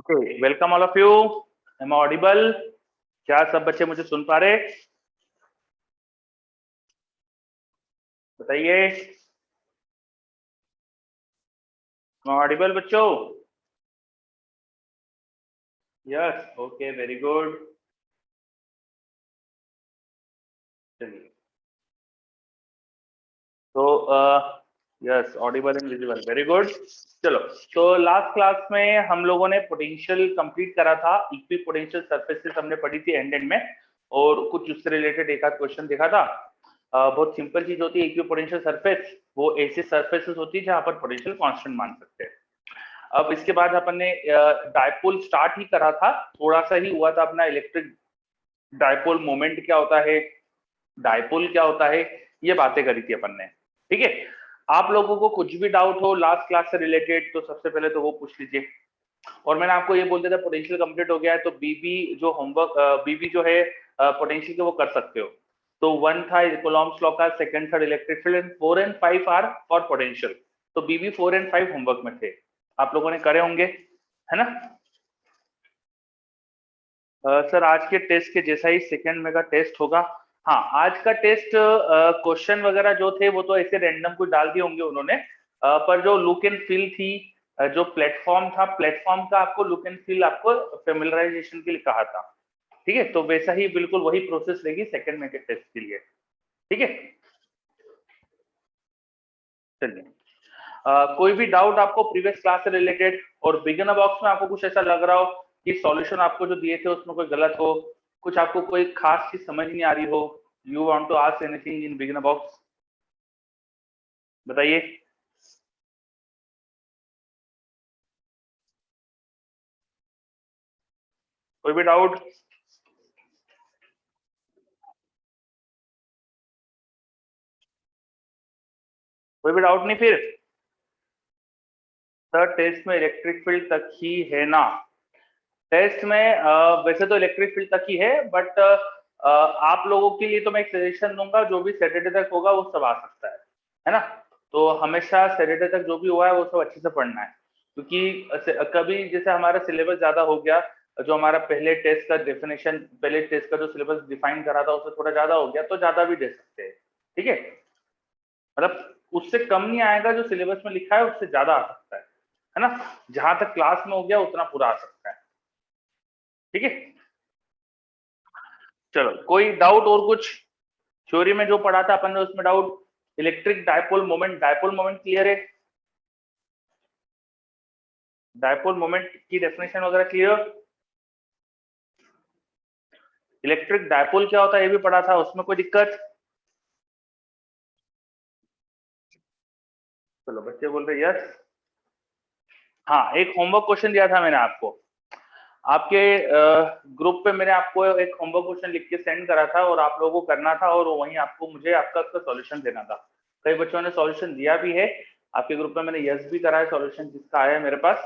Okay, welcome all of you. Am audible? क्या सब बच्चे मुझे सुन पा रहे? बताइए। ऑडिबल बच्चों? Yes, okay, very good. चलिए, तो yes, Audible and visible, very good. चलो, तो लास्ट क्लास में हम लोगों ने पोटेंशियल कंप्लीट करा था। इक्वी पोटेंशियल सरफेसेस हमने पढ़ी थी एंड एंड में, और कुछ उससे रिलेटेड एक आध क्वेश्चन देखा था। बहुत सिंपल चीज होती है इक्वी पोटेंशियल सरफेस। वो ऐसी सरफेसेस होती है जहां पर पोटेंशियल कांस्टेंट मान सकते हैं। अब इसके बाद अपन ने डायपोल स्टार्ट ही करा था, थोड़ा सा ही हुआ था अपना। इलेक्ट्रिक डायपोल मोमेंट क्या होता है, डायपोल क्या होता है, ये बातें करी थी अपन ने। ठीक है, आप लोगों को कुछ भी डाउट हो लास्ट क्लास से रिलेटेड तो सबसे पहले तो वो पूछ लीजिए। और मैंने आपको ये बोल दिया था पोटेंशियल कंप्लीट हो गया है, तो बीबी जो होमवर्क बीबी जो है पोटेंशियल के वो कर सकते हो। तो 1 था कूलॉम्स लॉ का, सेकंड था electric field, and 4 and 5 are for potential. तो बीबी 4 एंड 5 होमवर्क में थे, आप लोगों ने करे होंगे, है ना? सर आज के टेस्ट के जैसा ही सेकंड में का टेस्ट होगा। हाँ, आज का टेस्ट क्वेश्चन वगैरह जो थे वो तो ऐसे रैंडम कुछ डाल दिए होंगे उन्होंने, पर जो लुक एंड फील थी, जो प्लेटफॉर्म था, प्लेटफॉर्म का आपको लुक एंड फील आपको फेमिलराइजेशन के लिए कहा था। ठीक है, तो वैसा ही बिल्कुल वही प्रोसेस रहेगी सेकंड में के टेस्ट के लिए। ठीक है, चलिए। कोई भी डाउट आपको प्रीवियस क्लास से रिलेटेड, और बिगिनर बॉक्स में आपको कुछ ऐसा लग रहा हो कि सॉल्यूशन आपको जो दिए थे उसमें कोई गलत हो, कुछ आपको कोई खास चीज समझ नहीं आ रही हो, you want to ask anything in beginner box, बताइए। कोई भी डाउट? कोई भी डाउट नहीं फिर? सर टेस्ट में इलेक्ट्रिक फील्ड तक ही है ना? टेस्ट में वैसे तो इलेक्ट्रिक फील्ड तक ही है, बट आप लोगों के लिए तो मैं एक सजेशन दूंगा, जो भी सैटरडे तक होगा वो सब आ सकता है ना? तो हमेशा सैटरडे तक जो भी हुआ है वो सब अच्छे से पढ़ना है, क्योंकि कभी जैसे हमारा सिलेबस ज्यादा हो गया, जो हमारा पहले टेस्ट का डेफिनेशन, पहले टेस्ट का जो सिलेबस डिफाइन करा था उससे थोड़ा ज्यादा हो गया, तो ज्यादा भी दे सकते हैं। ठीक है, मतलब उससे कम नहीं आएगा, जो सिलेबस में लिखा है उससे ज्यादा आ सकता है ना? जहां तक क्लास में हो गया उतना पूरा आ सकता है। ठीक है, चलो, कोई डाउट और कुछ? थ्योरी में जो पढ़ा था अपन ने उसमें doubt? Electric dipole moment, dipole moment clear है? डायपोल मोमेंट की डेफिनेशन वगैरह क्लियर? इलेक्ट्रिक डायपोल क्या होता है ये भी पढ़ा था, उसमें कोई दिक्कत? चलो, बच्चे बोल रहे यस। हाँ, एक होमवर्क क्वेश्चन दिया था मैंने आपको, आपके ग्रुप पे मैंने आपको एक होमवर्क क्वेश्चन लिख के सेंड करा था, और आप लोगों को करना था, और वहीं आपको मुझे आपका उसका सॉल्यूशन देना था। कई बच्चों ने सॉल्यूशन दिया भी है, आपके ग्रुप में मैंने यस भी करा है सॉल्यूशन जिसका आया है मेरे पास,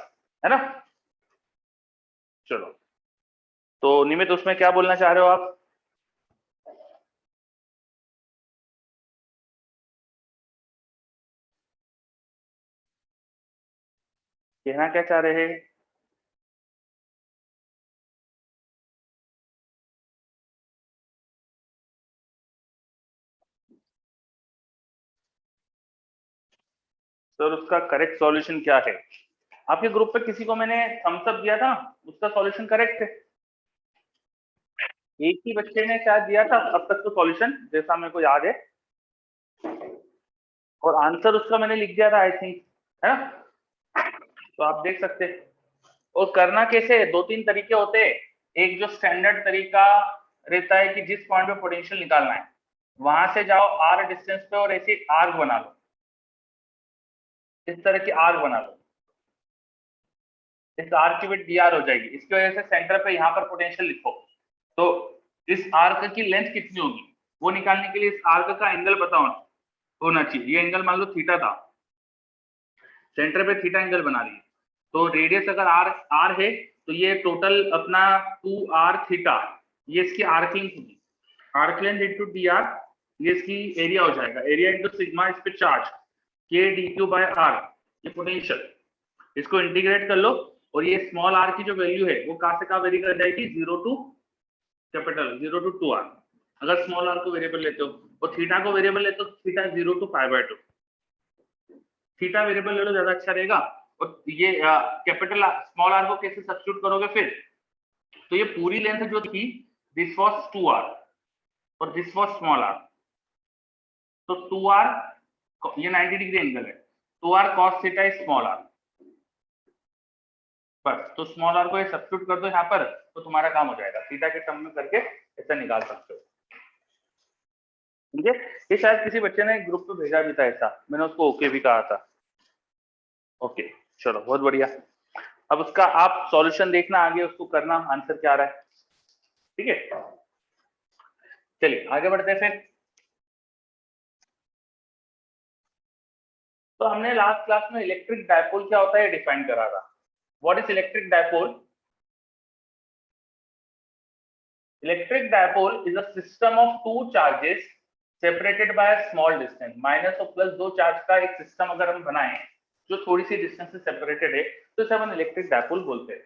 है ना? चलो, तो निमित उसमें क्या बोलना चाह रहे हो आप? कहना क्या चाह रहे हैं? सर उसका करेक्ट सॉल्यूशन क्या है? आपके ग्रुप पे किसी को मैंने थम्स अप दिया था, उसका सॉल्यूशन करेक्ट है? एक ही बच्चे ने शायद दिया था अब तक तो सॉल्यूशन, जैसा मेरे को याद है, और आंसर उसका मैंने लिख दिया था आई थिंक, है ना? तो आप देख सकते हैं। और करना कैसे है, दो तीन तरीके होते हैं। एक जो स्टैंडर्ड तरीका रहता है कि जिस पॉइंट पे पोटेंशियल निकालना है वहां से जाओ आर डिस्टेंस पे, और ऐसी आर्क बना लो, इस तरह की आर्क बना लो, इस आर्क की विड्थ dr हो जाएगी। इसकी वजह से सेंटर पे यहाँ पर पोटेंशियल लिखो, तो इस आर्क की लेंथ कितनी होगी वो निकालने के लिए इस आर्क का एंगल पता होना चाहिए। ये एंगल मान लो थीटा था, सेंटर पे थीटा एंगल बना रही है, तो रेडियस अगर आर आर है तो ये टोटल अपना 2r थीटा, ये इसकी आर्क लेंथ होगी, arc length into D R, ये इसकी एरिया हो जाएगा, एरिया इंटू सिग्मा इस पे चार्ज, के डी क्यू बाय आर, ये पोटेंशियल। इसको इंटीग्रेट कर लो, और ये स्मॉल आर की जो वैल्यू है वो कहां से कहां वेरी कर जाएगी, 0 टू कैपिटल 0 टू 2r। अगर स्मॉल आर को वेरिएबल लेते हो और थीटा को वेरिएबल लेते हो, थीटा 0 टू π/2। थीटा वेरिएबल ले लो, ज्यादा अच्छा रहेगा। और ये कैपिटल स्मॉल आर को कैसे सब्स्टिट्यूट करोगे फिर, तो ये पूरी लेंथ जो थी दिस वाज 2r और दिस वाज स्मॉल आर, तो 2r ये 90 डिग्री एंगल है, 2r cos theta is small r. बस तो स्मॉल आर को ये सब्स्टिट्यूट कर दो यहाँ पर, तो तुम्हारा काम हो जाएगा, थीटा के टर्म में करके ऐसा निकाल सकते हो। ठीक है, ये शायद किसी बच्चे ने ग्रुप पे भेजा भी था ऐसा, मैंने उसको ओके भी कहा था। ओके चलो बहुत बढ़िया। अब उसका आप सॉल्यूशन देखना, आगे उसको करना, आंसर क्या आ रहा है। ठीक है, चलिए आगे बढ़ते हैं फिर। तो हमने लास्ट क्लास में इलेक्ट्रिक डायपोल क्या होता है डिफाइन करा था। What is electric dipole? Electric dipole is a system of two charges separated by a small distance. Minus और प्लस दो चार्ज का एक सिस्टम अगर हम बनाएं जो थोड़ी सी डिस्टेंस से सेपरेटेड है, तो इसे अपन इलेक्ट्रिक डायपोल बोलते हैं।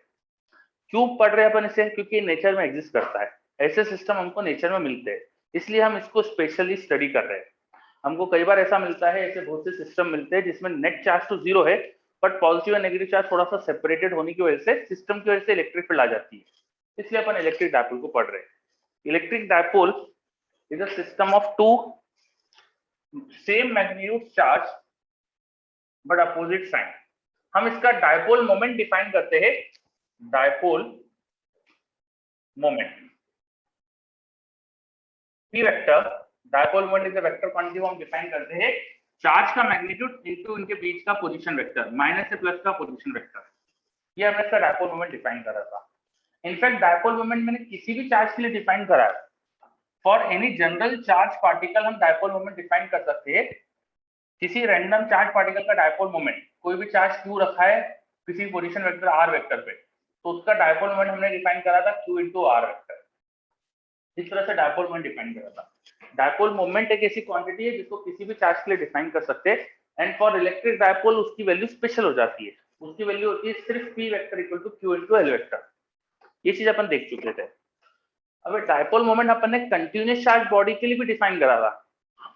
क्यों पढ़ रहे हैं अपन इसे? क्योंकि नेचर में एग्जिस्ट करता है, ऐसे सिस्टम हमको नेचर में मिलते हैं, इसलिए हम इसको स्पेशली स्टडी कर रहे हैं। हमको कई बार ऐसा मिलता है, ऐसे बहुत से सिस्टम मिलते हैं जिसमें नेट चार्ज तो जीरो है, बट पॉजिटिव और नेगेटिव चार्ज थोड़ा सा सेपरेटेड होने की वजह से सिस्टम की वजह से इलेक्ट्रिक फील्ड आ जाती है, इसलिए अपन इलेक्ट्रिक डायपोल को पढ़ रहे हैं। Electric dipole is a system of two same magnitude charge but opposite sign. हम इसका डायपोल मोमेंट डिफाइन करते हैं, dipole moment p vector. Dipole moment is a vector quantity को हम डिफाइन करते हैं चार्ज का मैग्नीट्यूड इनटू इनके बीच का पोजीशन वेक्टर, माइनस से प्लस का पोजीशन वेक्टर। ये हमने इसका डायपोल मोमेंट डिफाइन करा था। इनफैक्ट डायपोल मोमेंट मैंने किसी भी चार्ज के लिए डिफाइन करा है। For any general charge particle हम डायपोल मोमेंट डिफाइन कर सकते हैं। किसी रैंडम चार्ज पार्टिकल का डायपोल मोमेंट, कोई भी चार्ज क्यू रखा है किसी पोजीशन वेक्टर आर वेक्टर पे, तो उसका डायपोल मोमेंट हमने डिफाइन करा था क्यू इंटू आर वेक्टर। इस तरह से डायपोल मोमेंट डिफाइन करा था। डायपोल मोमेंट एक ऐसी क्वांटिटी है जिसको किसी भी चार्ज के लिए डिफाइन कर सकते हैं, एंड फॉर इलेक्ट्रिक डायपोल उसकी वैल्यू स्पेशल हो जाती है। उसकी वैल्यू होती है सिर्फ p vector equal to q into l vector. ये चीज अपन देख चुके थे। अब डायपोल मोमेंट अपन ने कंटिन्यूअस चार्ज बॉडी के लिए भी डिफाइन करा था,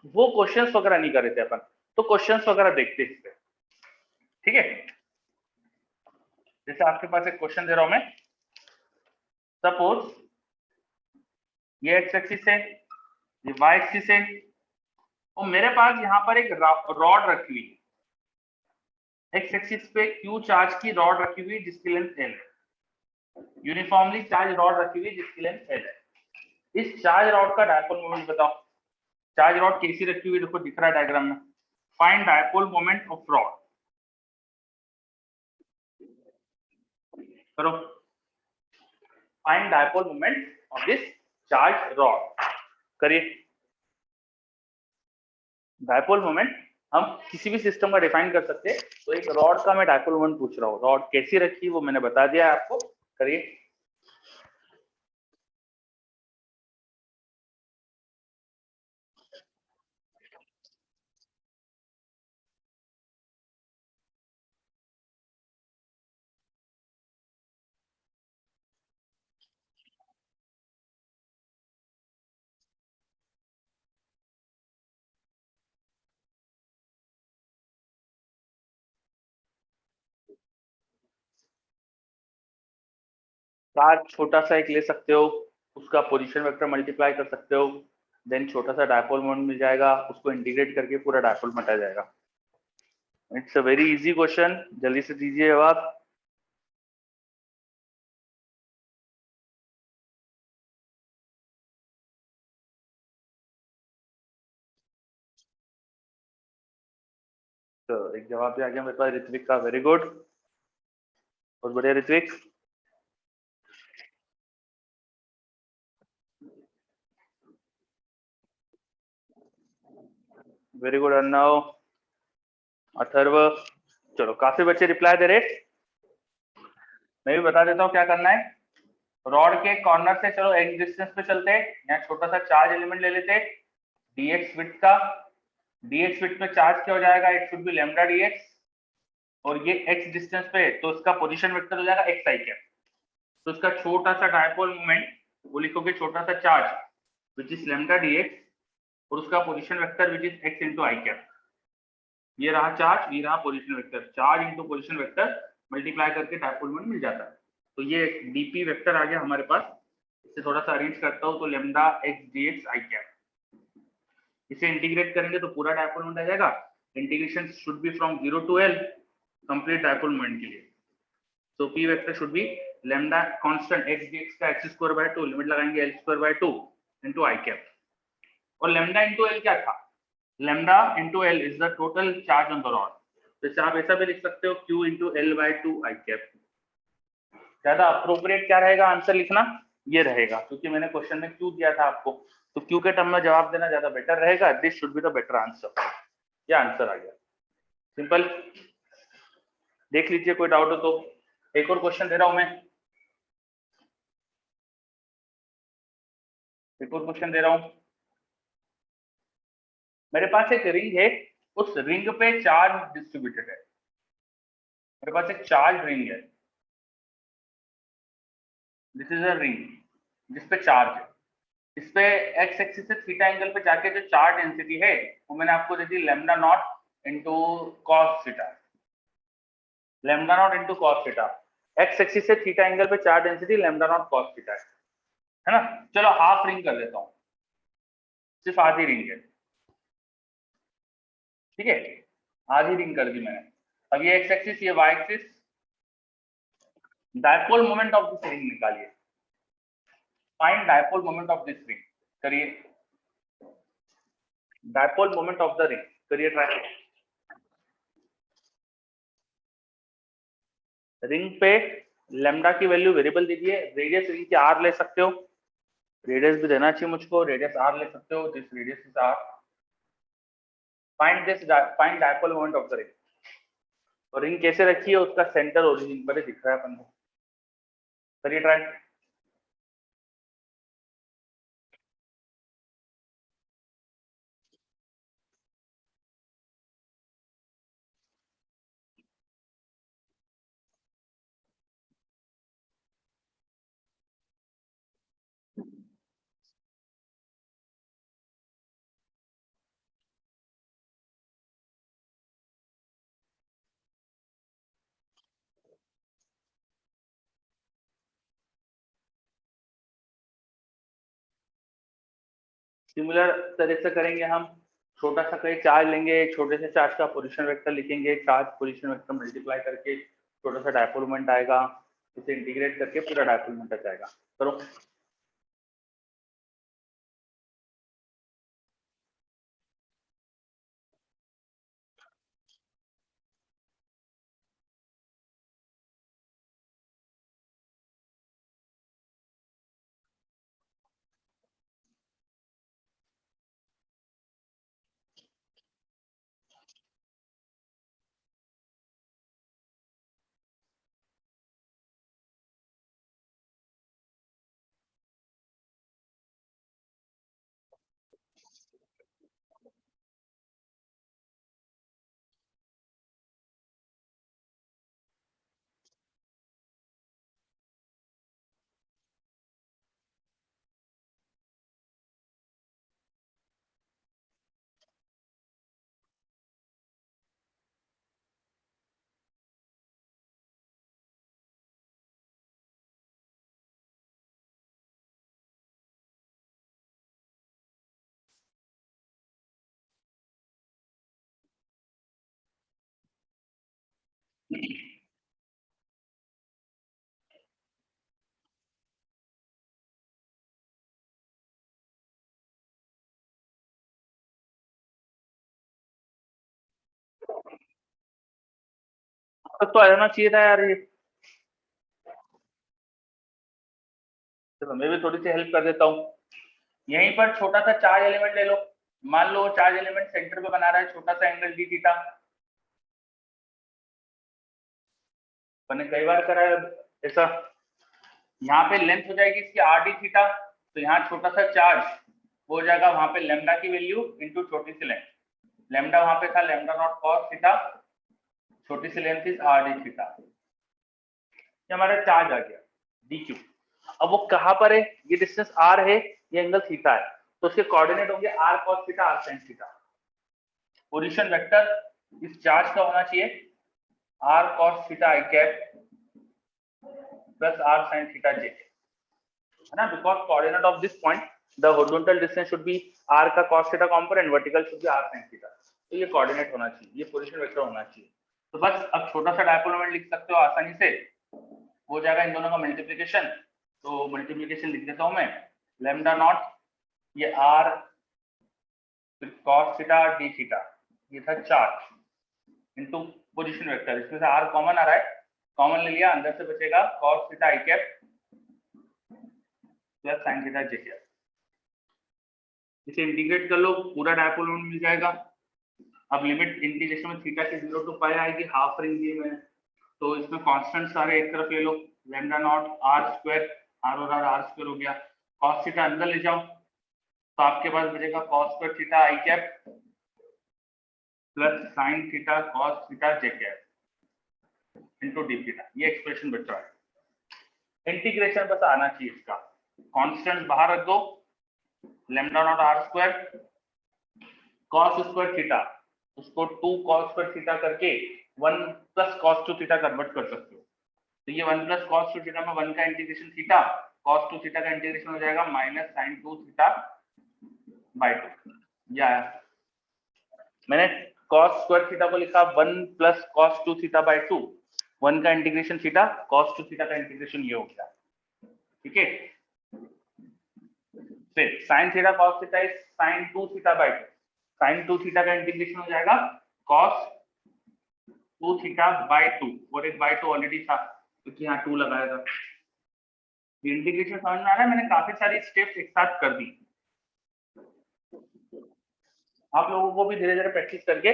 वो क्वेश्चंस वगैरह नहीं करे थे अपन, तो क्वेश्चंस वगैरह देखते हैं इस पे। ठीक है, जैसे आपके पास एक क्वेश्चन दे रहा हूं मैं, सपोज ये एक्स एक्सिस है, ये वाई एक्सिस है, और मेरे पास यहाँ पर एक रॉड रखी हुई है। एक्स एक्सिस पे क्यू चार्ज की रॉड रखी हुई जिसकी लेंथ एल है, यूनिफॉर्मली चार्ज रॉड रखी हुई जिसकी लेंथ एल है। इस चार्ज रॉड का डायपोल मोमेंट बताओ। चार्ज रॉड कैसी रखी हुई, देखो दिख रहा है डायग्राम में। Find dipole moment of rod, करो। Find dipole moment of this charge rod, करिए। डायपोल मोमेंट हम किसी भी सिस्टम का डिफाइन कर सकते हैं, तो एक रॉड का मैं डायपोल मोमेंट पूछ रहा हूँ। रॉड कैसी रखी वो मैंने बता दिया है आपको, करिए। चार्ज छोटा सा एक ले सकते हो, उसका पोजीशन वेक्टर मल्टीप्लाई कर सकते हो, देन छोटा सा डायपोल मोमेंट मिल जाएगा, उसको इंटीग्रेट करके पूरा डायपोल मिटा जाएगा। It's a very easy question, जल्दी से दीजिए जवाब। तो एक जवाब भी आ गया मेरे पास ऋत्विक का, वेरी गुड, बहुत बढ़िया ऋत्विक। Very good Arnav, Atharva. चलो काफी बच्चे रिप्लाई दे रहे। मैं भी बता देता हूँ क्या करना है। रॉड के कॉर्नर से चलो एक डिस्टेंस पे चलते हैं, यहाँ छोटा सा चार्ज एलिमेंट ले लेते हैं dx विड्थ का। dx विड्थ में चार्ज क्या हो जाएगा, it should be lambda dx। और ये x डिस्टेंस पे है, तो उसका पोजीशन वेक्टर हो जाएगा xi कैप। तो उसका छोटा सा डायपोल मोमेंट वो लिखोगे छोटा सा charge which is lambda dx और उसका position vector which is x into i cap. ये रहा चार्ज, ये रहा position vector, charge into position vector multiply करके डायपोल मोमेंट मिल जाता है। तो ये dp वेक्टर आ गया हमारे पास। इसे थोड़ा सा अरेंज करता हूँ, तो lambda x dx i cap, इसे इंटीग्रेट करेंगे तो पूरा डायपोल मोमेंट आ जाएगा। Integration should be from 0 to l complete dipole moment के लिए। तो p vector should be lambda constant x dx का x स्क्वायर बाय 2, लिमिट लगाएंगे l square by 2 into i cap. और लैम्डा इनटू l क्या था? Lambda into l is the total charge on the rod. तो आप ऐसा भी लिख सकते हो q into l by 2 i cap. ज्यादा अप्रोप्रिएट क्या रहेगा आंसर लिखना? ये रहेगा, क्योंकि मैंने क्वेश्चन में q दिया था आपको, तो q के टर्म में जवाब देना ज्यादा बेटर रहेगा। This should be the better answer. ये आंसर आ गया, सिंपल। देख लीजिए, कोई डाउट हो तो। एक और क्वेश्चन दे रहा हूं मैं, एक और क्वेश्चन दे रहा हूं। मेरे पास एक रिंग है, उस रिंग पे चार्ज डिस्ट्रीब्यूटेड है। मेरे पास एक चार्ज रिंग है, दिस इज अ रिंग जिसपे चार्ज है। इस पे एक्स एक्सिस से थीटा एंगल पे जाके जो चार्ज डेंसिटी है वो मैंने आपको दे दी lambda naught into cos theta. Lambda naught into cos theta, x axis से थीटा एंगल पे charge density lambda naught cos theta है ना। चलो हाफ रिंग कर देता हूँ, सिर्फ आधी रिंग है, ठीक है, आधी रिंग कर दी मैंने। अब ये एक्स एक्सिस, ये y axis, dipole moment of this ring निकालिए। Find dipole moment of this ring, करिए dipole moment of the ring, करिए ट्राई। रिंग पे लेमडा की वैल्यू वेरिएबल दीजिए, रेडियस रिंग की आर ले सकते हो, रेडियस भी देना चाहिए मुझको, रेडियस आर ले सकते हो, this radius is r. Find dipole moment of the ring. और रिंग कैसे रखी है, उसका सेंटर ओरिजिन पर दिख रहा है अपन को, करिए ट्राई। सिमिलर तरह से करेंगे हम। छोटा सा कोई चार्ज लेंगे, छोटे से चार्ज का पोजीशन वेक्टर लिखेंगे, चार्ज पोजीशन वेक्टर मल्टीप्लाई करके छोटा सा डायपोल मोमेंट आएगा, इसे इंटीग्रेट करके पूरा डायपोल मोमेंट आ जाएगा। करो। अब तो आ जाना चाहिए था यार ये। चलो मैं भी थोड़ी सी हेल्प कर देता हूँ। यहीं पर छोटा सा चार्ज एलिमेंट ले लो। मान लो चार्ज एलिमेंट सेंटर पे बना रहा है छोटा सा एंगल डी थीटा। मैंने कई बार करा है ऐसा। यहाँ पे लेंथ हो जाएगी इसकी आर डी थीटा, तो यहाँ छोटा सा चार्ज हो जाएगा, वहां पे लेमडा की वैल्यू इंटू छोटी सी लेंथ। लेमडा वहां पे था लेमडा नॉट कॉस थीटा, छोटी सी length is R d theta. ये हमारा चार्ज आ गया डी क्यू। अब वो कहां पर है, ये डिस्टेंस आर है, ये एंगल थीटा है, तो उसके कोऑर्डिनेट होंगे R cos theta R sine theta. Position vector इस चार्ज का होना चाहिए R cos theta i cap plus R sine theta j, है ना, because coordinate of this point the horizontal distance should be R का cos theta component, vertical should be R sin theta. तो ये coordinate होना चाहिए, ये position vector होना चाहिए। तो बस अब छोटा सा डायपोल मोमेंट लिख सकते हो आसानी से, हो जाएगा इन दोनों का मल्टीप्लिकेशन। तो मल्टीप्लिकेशन लिख देता हूं मैं, लैम्डा नॉट ये r cos theta d theta, ये था चार्ज इनटू पोजीशन वेक्टर, इसमें से आर कॉमन आ रहा है, कॉमन ले लिया, अंदर से बचेगा cos theta i cap plus sin theta j cap. इसे इंटीग्रेट कर लो, पूरा डायपोल मोमेंट मिल जाएगा। अब लिमिट इंटीग्रेशन में थीटा के 0 टू पाई आएगी, हाफ रेंज दिए मैंने, तो इसमें कांस्टेंट सारे एक तरफ ले लो, lambda naught are square, R और आर स्क्वायर हो गया, cos थीटा अंदर ले जाओ तो आपके पास बचेगा cos square theta i cap plus sin theta cos theta j cap into d theta. ये एक्सप्रेशन बच रहा है। इंटीग्रेशन बस आना चाहिए इसका, कांस्टेंट बाहर रख दो, lambda naught are square cos square theta, उसको 2 cos स्क्वायर थीटा करके 1 प्लस cos 2 थीटा कन्वर्ट कर सकते हो। तो ये 1 प्लस cos 2 थीटा में 1 का इंटीग्रेशन थीटा, cos 2 थीटा का इंटीग्रेशन हो जाएगा माइनस sin 2 थीटा बाय 2। ये आया, मैंने cos स्क्वायर थीटा को लिखा 1 प्लस cos 2 थीटा बाय 2, 1 का इंटीग्रेशन थीटा, cos 2 थीटा का इंटीग्रेशन ये हो गया, ठीक है। फिर sin theta cos theta is sin 2 theta by 2, sin 2 theta का इंटीग्रेशन हो जाएगा cos 2 थीटा बाय 2, और एक बाय 2 ऑलरेडी था क्योंकि यहाँ 2 लगाया था। इंटीग्रेशन समझ में आ रहा है, मैंने काफी सारी स्टेप्स एक साथ कर दी। आप लोगों को भी धीरे धीरे प्रैक्टिस करके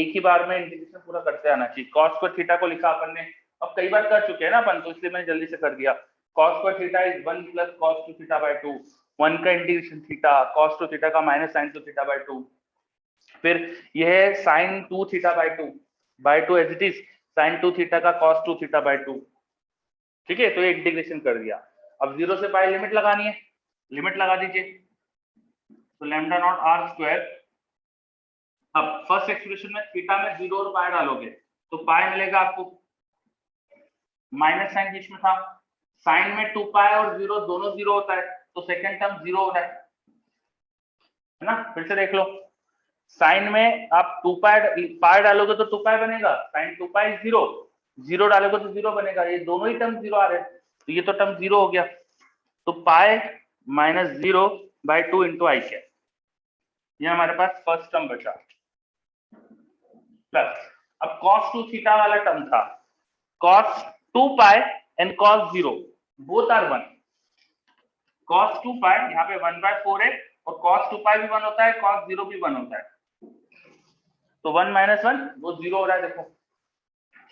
एक ही बार में इंटीग्रेशन पूरा करते आना चाहिए। cos स्क्वायर थीटा को लिखा अपन ने, अब कई बार कर चुके हैं ना अपन, तो इसलिए मैंने जल्दी से कर दिया। cos square theta is 1 plus cos 2 theta by 2, 1 का इंटीग्रेशन थीटा, cos 2 थीटा का माइनस sin 2 थीटा बाय 2, फिर यह है sin 2 theta by 2 as it is sin 2 theta का cos 2 थीटा बाय 2, ठीक है। तो ये इंटीग्रेशन कर दिया। अब 0 से पाई लिमिट लगानी है, लिमिट लगा दीजिए, तो लैम्डा नॉट आर स्क्वायर, अब फर्स्ट एक्सप्रेशन में थीटा में 0 और पाई डालोगे तो पाई मिलेगा आपको, माइनस साइन बीच में था, साइन में 2 पाई और 0 दोनों 0 होता है, तो सेकंड टर्म 0 हो रहा है ना। फिर से देख लो, साइन में आप 2 पाई डालोगे तो 2 पाई बनेगा, साइन 2 पाई 0, 0 डालोगे तो 0 बनेगा, ये दोनों ही टर्म 0 आ रहे हैं, तो ये तो टर्म 0 हो गया। तो pi minus 0 by 2 into i cap, ये हमारे पास फर्स्ट टर्म बचा। प्लस अब cos 2 थीटा वाला टर्म था, cos 2 pi and cos 0 both are 1, cos 2 pi यहाँ पे 1/4 है, और cos 2 पाई भी 1 होता है, cos 0 भी 1 होता है, तो 1 माइनस 1 वो 0 हो रहा है, देखो।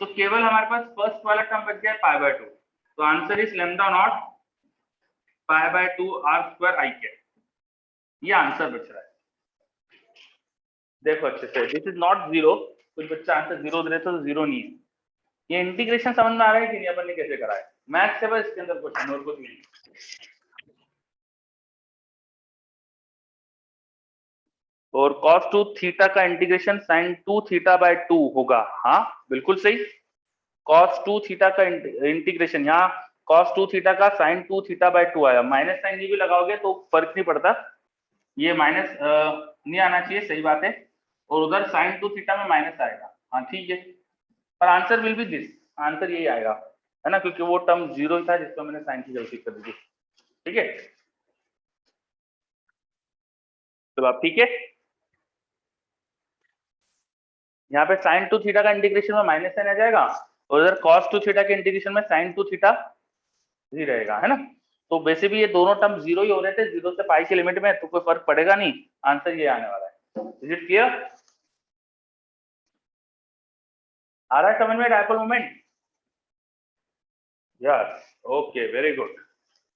तो केवल हमारे पास फर्स्ट वाला टर्म बच गया पाई बाय 2, तो answer is lambda naught pi by 2 r square i cap, ये आंसर बच रहा है। देखो अच्छे से, दिस इज नॉट 0, कुछ बच्चा आंसर 0 दे रहे तो 0 नहीं है। ये इंटीग्रेशन समझ में आ रहा है कि नहीं, अपन ने कैसे करा है, मैथ्स से बस इसके अंदर क्वेश्चन और कुछ नहीं। और cos 2 थीटा का इंटीग्रेशन sin 2 थीटा बाय 2 होगा, हाँ बिल्कुल सही। cos 2 थीटा का इंटीग्रेशन, यहाँ cos 2 थीटा का sin 2 थीटा बाय 2 आया, माइनस साइन ये भी लगाओगे तो फर्क नहीं पड़ता, ये माइनस नहीं आना चाहिए, सही बात है, और उधर sin 2 थीटा में माइनस आएगा, हाँ ठीक है, पर answer will be this, answer यही आएगा, है ना, क्योंकि वो टर्म 0 था जिसको मैंने साइन की गलती कर दी, ठीक है। तो आप ठीक है, यहाँ पे sin 2 थीटा का इंटीग्रेशन में माइनस साइन आ जाएगा, और उधर cos 2 थीटा के इंटीग्रेशन में sin 2 थीटा ही रहेगा, है ना। तो वैसे भी ये दोनों टर्म 0 ही हो रहे थे, 0 से पाई की लिमिट में, तो कोई फर्क पड़ेगा नहीं, आंसर ये आने वाला है। Is it clear? आ रहा है समझ में dipole moment? Yes, okay, very good.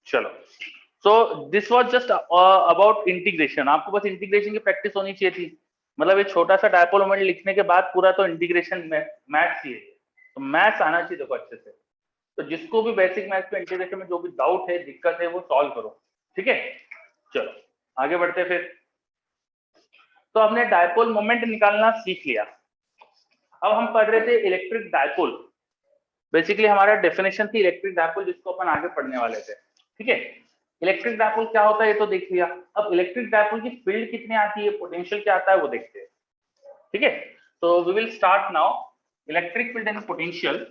चलो, so this was just about integration, आपको बस इंटीग्रेशन की प्रैक्टिस होनी चाहिए थी, मतलब ये छोटा सा डायपोल मोमेंट लिखने के बाद पूरा तो इंटीग्रेशन में मैथ्स ही है, तो मैथ्स आना चाहिए देखो अच्छे से। तो जिसको भी बेसिक मैथ्स पे इंटीग्रेशन में जो भी डाउट है, दिक्कत है, वो सॉल्व करो, ठीक है। चलो आगे बढ़ते फिर। तो हमने डायपोल मोमेंट निकालना सीख लिया। अब हम पढ़ रहे थे इलेक्ट्रिक डायपोल। बेसिकली हमारा डेफिनेशन थी इलेक्ट्रिक डायपोल, जिसको अपन आगे पढ़ने वाले थे, ठीक है। इलेक्ट्रिक डायपोल क्या होता है ये तो देख लिया। अब इलेक्ट्रिक डायपोल की फील्ड कितनी आती है, पोटेंशियल क्या आता है, वो देखते हैं, ठीक है। तो we will start now electric field and potential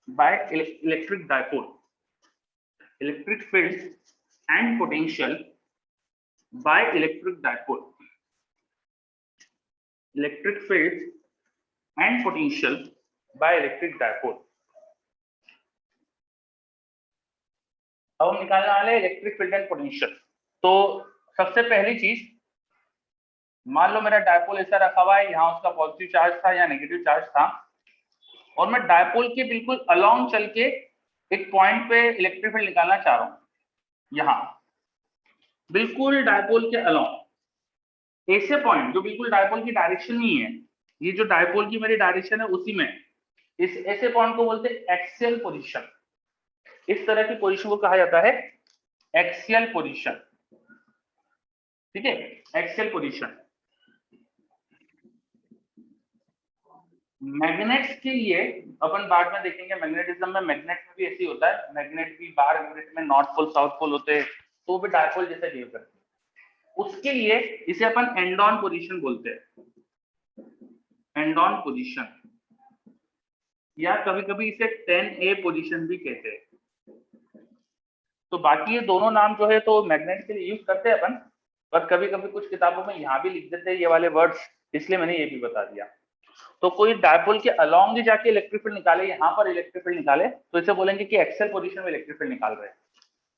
by electric dipole. Electric field and potential by electric dipole. Electric field and potential by electric dipole. अब हम निकालने वाले इलेक्ट्रिक फील्ड एंड पोटेंशियल। तो सबसे पहली चीज, मान लो मेरा डायपोल ऐसा रखा हुआ है, यहाँ उसका पॉजिटिव चार्ज था या नेगेटिव चार्ज था, और मैं डायपोल के बिल्कुल अलोंग चल के एक पॉइंट पे इलेक्ट्रिक फील्ड निकालना चाह रहा हूँ। यहाँ बिल्कुल डायपोल के अलोंग ऐसे पॉइंट जो बिल्कुल डायपोल की डायरेक्शन नहीं है, ये जो डायपोल की मेरी डायरेक्शन है उसी में, इस ऐसे पॉइंट को बोलते हैं एक्सियल पोजीशन। इस तरह की पोजीशन को कहा जाता है एक्सियल पोजीशन, ठीक है, एक्सियल पोजीशन। मैग्नेट्स के लिए अपन बाद में देखेंगे, मैग्नेटिज्म में, मैग्नेट में भी ऐसे होता है, मैग्नेट भी बाहर मैग्नेट में नॉर्थ पोल साउथ पोल होते हैं, तो भी डायपोल जैसे बिहेव करते हैं। उसके लिए इसे अपन एंड ऑन पोजीशन बोलते हैं, एंड ऑन पोजीशन, या कभी कभी इसे 10A पोजीशन भी कहते हैं। तो बाकी ये दोनों नाम जो है तो मैग्नेट के लिए यूज करते हैं अपन, पर कभी कभी कुछ किताबों में यहाँ भी लिख देते हैं ये वाले वर्ड्स, इसलिए मैंने ये भी बता दिया। तो कोई डायपोल के अलोंग ही जाके इलेक्ट्रिक फील्ड निकाले, यहाँ पर इलेक्ट्रिक फील्ड निकाले, तो इसे बोलेंगे कि एक्सियल पोजीशन में इलेक्ट्रिक फील्ड निकाल रहे हैं।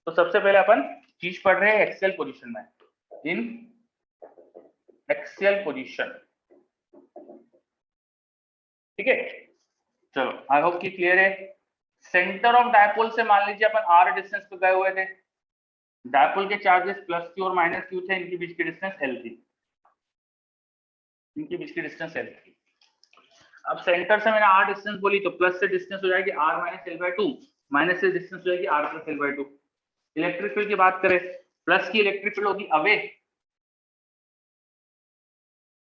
तो सबसे पहले अपन चीज पढ़ रहे हैं एक्सियल पोजीशन में, इन एक्सियल पोजीशन, ठीक है। चलो आई होप कि क्लियर है। सेंटर ऑफ डायपोल से मान लीजिए अपन r डिस्टेंस पे गए हुए थे, डायपोल के चार्जेस प्लस q और माइनस q थे, इनके बीच की डिस्टेंस l थी, इनके बीच की डिस्टेंस l थी। अब सेंटर से मैंने r डिस्टेंस बोली, तो प्लस से डिस्टेंस हो जाएगी r माइनस l/2, माइनस से डिस्टेंस हो जाएगी r plus l/2। Electric field की बात करें, प्लस की इलेक्ट्रिक फील्ड होगी अवे,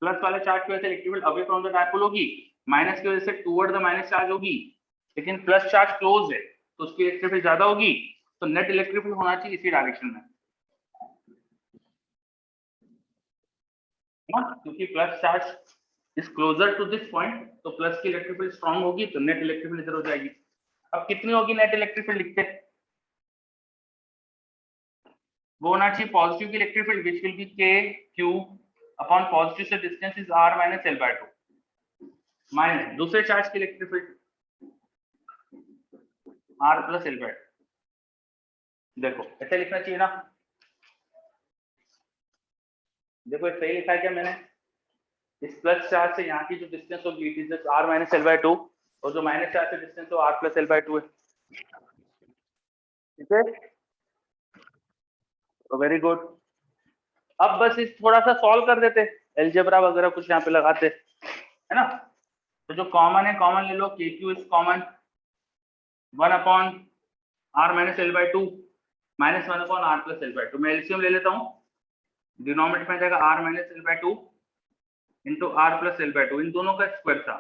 प्लस वाले चार्ज की वजह से electric field away from the dipole होगी, माइनस की वजह से टुवर्ड द माइनस चार्ज होगी, लेकिन प्लस चार्ज क्लोज है तो उसकी इलेक्ट्रिक फील्ड ज्यादा होगी, तो नेट इलेक्ट्रिक फील्ड होना चाहिए इसी डायरेक्शन में, क्योंकि plus charge is closer to this point, तो प्लस की इलेक्ट्रिक फील्ड स्ट्रांग होगी, तो नेट इलेक्ट्रिक फील्ड इधर हो जाएगी। अब कितनी होगी नेट इलेक्ट्रिक फील्ड लिखते हैं, वो होना चाहिए पॉजिटिव की electric field which will be k q upon positive से distance is r minus l/2, minus दूसरे चार्ज की electric field r plus l/2। देखो ऐसे लिखना चाहिए ना, देखो सही लिखा है क्या मैंने, इस प्लस चार्ज से यहाँ की जो डिस्टेंस होगी it is r minus l/2, और जो माइनस चार्ज से डिस्टेंस हो r प्लस l/2 है, ठीक है। तो वेरी गुड। अब बस इस थोड़ा सा सॉल्व कर देते, अलजेब्रा वगैरह कुछ यहाँ पे लगाते, है ना। तो जो कॉमन है कॉमन ले लो, के Q is common, 1 upon r minus l/2 minus 1 upon r plus l/2। मैं एलसीएम ले लेता हूँ, डिनोमिनेटर में जाएगा r minus l/2 into r plus l/2, इन दोनों का स्क्वायर था,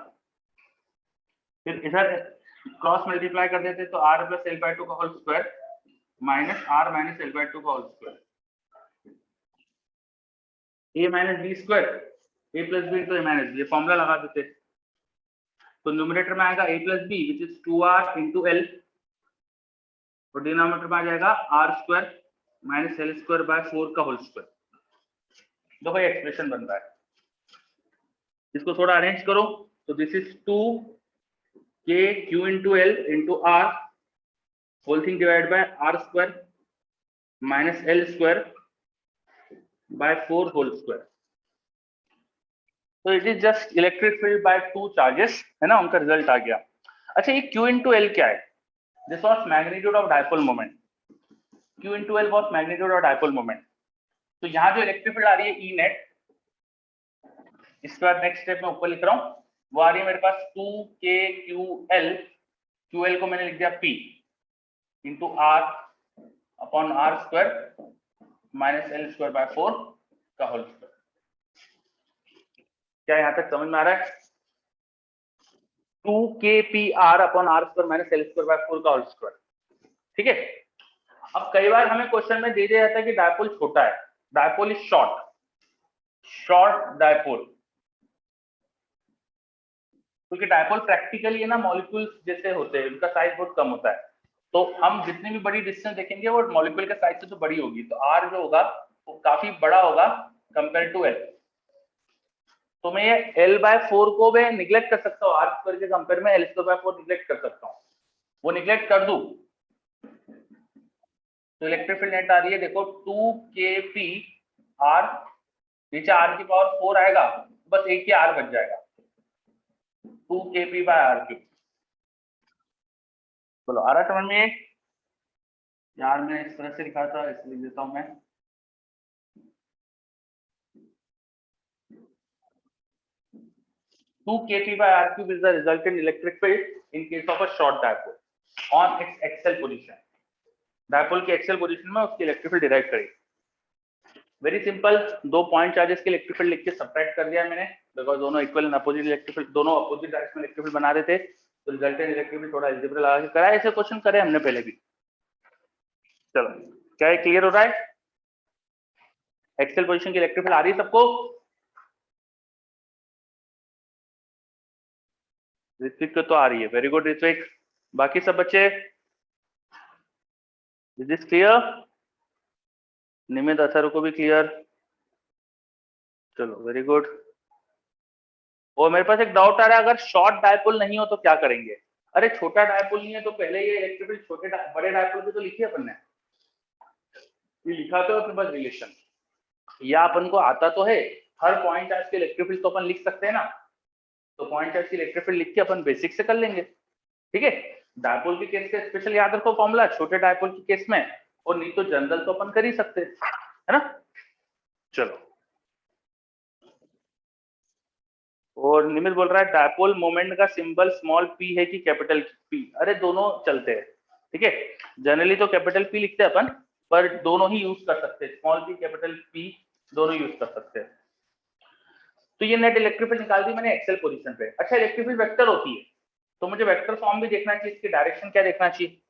फिर इधर क्रॉस मल्टीप्लाई कर देते तो r प्लस l/2 का whole square minus r minus l/2 का whole square, a minus b square, a plus b into a minus b, ये फॉर्मूला लगा देते, तो न्यूमरेटर में आएगा a plus b which is 2r into l, और denominator में आ जाएगा r square minus l square by 4 का होल स्क्वायर। देखो ये एक्सप्रेशन बन रहा है, इसको थोड़ा अरेंज करो, तो this is 2k q into l into r whole thing divide by r square minus l square by 4 whole square. तो it is just electric field by two charges, है ना, उनका रिजल्ट आ गया। अच्छा ये q इंटू एल क्या है, this was magnitude of dipole moment, q into L was magnitude of dipole moment. तो यहाँ जो इलेक्ट्रिक फील्ड आ रही है ई नेट, इसके बाद नेक्स्ट स्टेप में ऊपर लिख रहा हूँ, वो आ रही है मेरे पास 2k q l QL को मैंने लिख दिया P into R upon R square minus L square by 4 का होल स्क्वायर। क्या यहाँ तक समझ में आ रहा है? 2kpr upon R square minus L square by 4 का होल स्क्वायर। ठीक है। अब कई बार हमें क्वेश्चन में दे दिया जाता है कि डायपोल छोटा है, डायपोल इज शॉर्ट डायपोल, क्योंकि डायपोल प्रैक्टिकली है ना मॉलिक्यूल्स जैसे होते हैं, उनका साइज बहुत कम होता है, तो हम जितनी भी बड़ी डिस्टेंस देखेंगे वो मॉलिक्यूल के साइज से तो बड़ी होगी, तो R जो होगा वो काफी बड़ा होगा कंपेयर टू L। तो मैं ये L/4 को मैं निग्लेक्ट कर सकता हूँ, R स्क्वायर के कंपेयर में L स्क्वायर बाय 4 निग्लेक्ट कर सकता हूँ। वो निग्लेक्ट कर दूं तो इलेक्ट्रिक फील्ड नेट आ रही है देखो 2kpr, नीचे R की पावर 4 आएगा, बस एक ही R बच जाएगा 2kp/r3। बोलो आ रहा समझ में? यार मैं इस तरह से लिखा था इसलिए देता हूं मैं 2kp/r3 is the resultant electric field in case of a short dipole on its axial position। Dipole की एक्सियल पोजीशन में उसकी इलेक्ट्रिक फील्ड डिराइव करेगी। वेरी सिंपल, दो पॉइंट चार्जेस की इलेक्ट्रिक फील्ड लिख के सबट्रैक्ट कर दिया मैंने, बिकॉज़ दोनों equal and opposite electric field, दोनों अपोजिट डायरेक्शन में इलेक्ट्रिक फील्ड बना रहे थे, तो रिजल्टेंट इलेक्ट्रिक फील्ड थोड़ा अलजेब्रा लगा के करा, ऐसे क्वेश्चन करे हमने पहले भी। चलो क्या ये क्लियर हो रहा है? एक्सियल पोजीशन की इलेक्ट्रिक फील्ड आ रही है सबको? ऋत्विक को तो आ रही है, वेरी गुड ऋत्विक। बाकी सब बच्चे इज दिस क्लियर? निमित असर को भी क्लियर? चलो वेरी गुड। और मेरे पास एक डाउट आ रहा है, अगर शॉर्ट डायपोल नहीं हो तो क्या करेंगे? अरे छोटा डायपोल नहीं है तो पहले ये इलेक्ट्रिक फील्ड छोटे बड़े डायपोल पे तो लिखी है अपन ने, ये लिखा तो अपने पास रिलेशन, या अपन को आता तो है, हर पॉइंट चार्ज के इलेक्ट्रिक फील्ड तो अपन लिख सकते हैं ना, तो पॉइंट चार्ज की इलेक्ट्रिक फील्ड लिख के अपन बेसिक से कर लेंगे। ठीक है, डायपोल के केस का स्पेशल याद रखो फॉर्मूला, छोटे डायपोल के केस में, और नहीं तो जनरल तो अपन कर ही सकते है ना। चलो, और निमित बोल रहा है डायपोल मोमेंट का सिंबल स्मॉल p है कि कैपिटल P? अरे दोनों चलते हैं, ठीक है, जनरली तो कैपिटल P लिखते हैं अपन, पर दोनों ही यूज कर सकते हैं, स्मॉल p कैपिटल P दोनों यूज कर सकते हैं। तो ये नेट इलेक्ट्रिक फील्ड निकाल दी मैंने एक्सेल पोजीशन पे। अच्छा, इलेक्ट्रिक फील्ड वेक्टर होती है तो मुझे वेक्टर फॉर्म भी देखना चाहिए, इसकी डायरेक्शन क्या देखना चाहिए।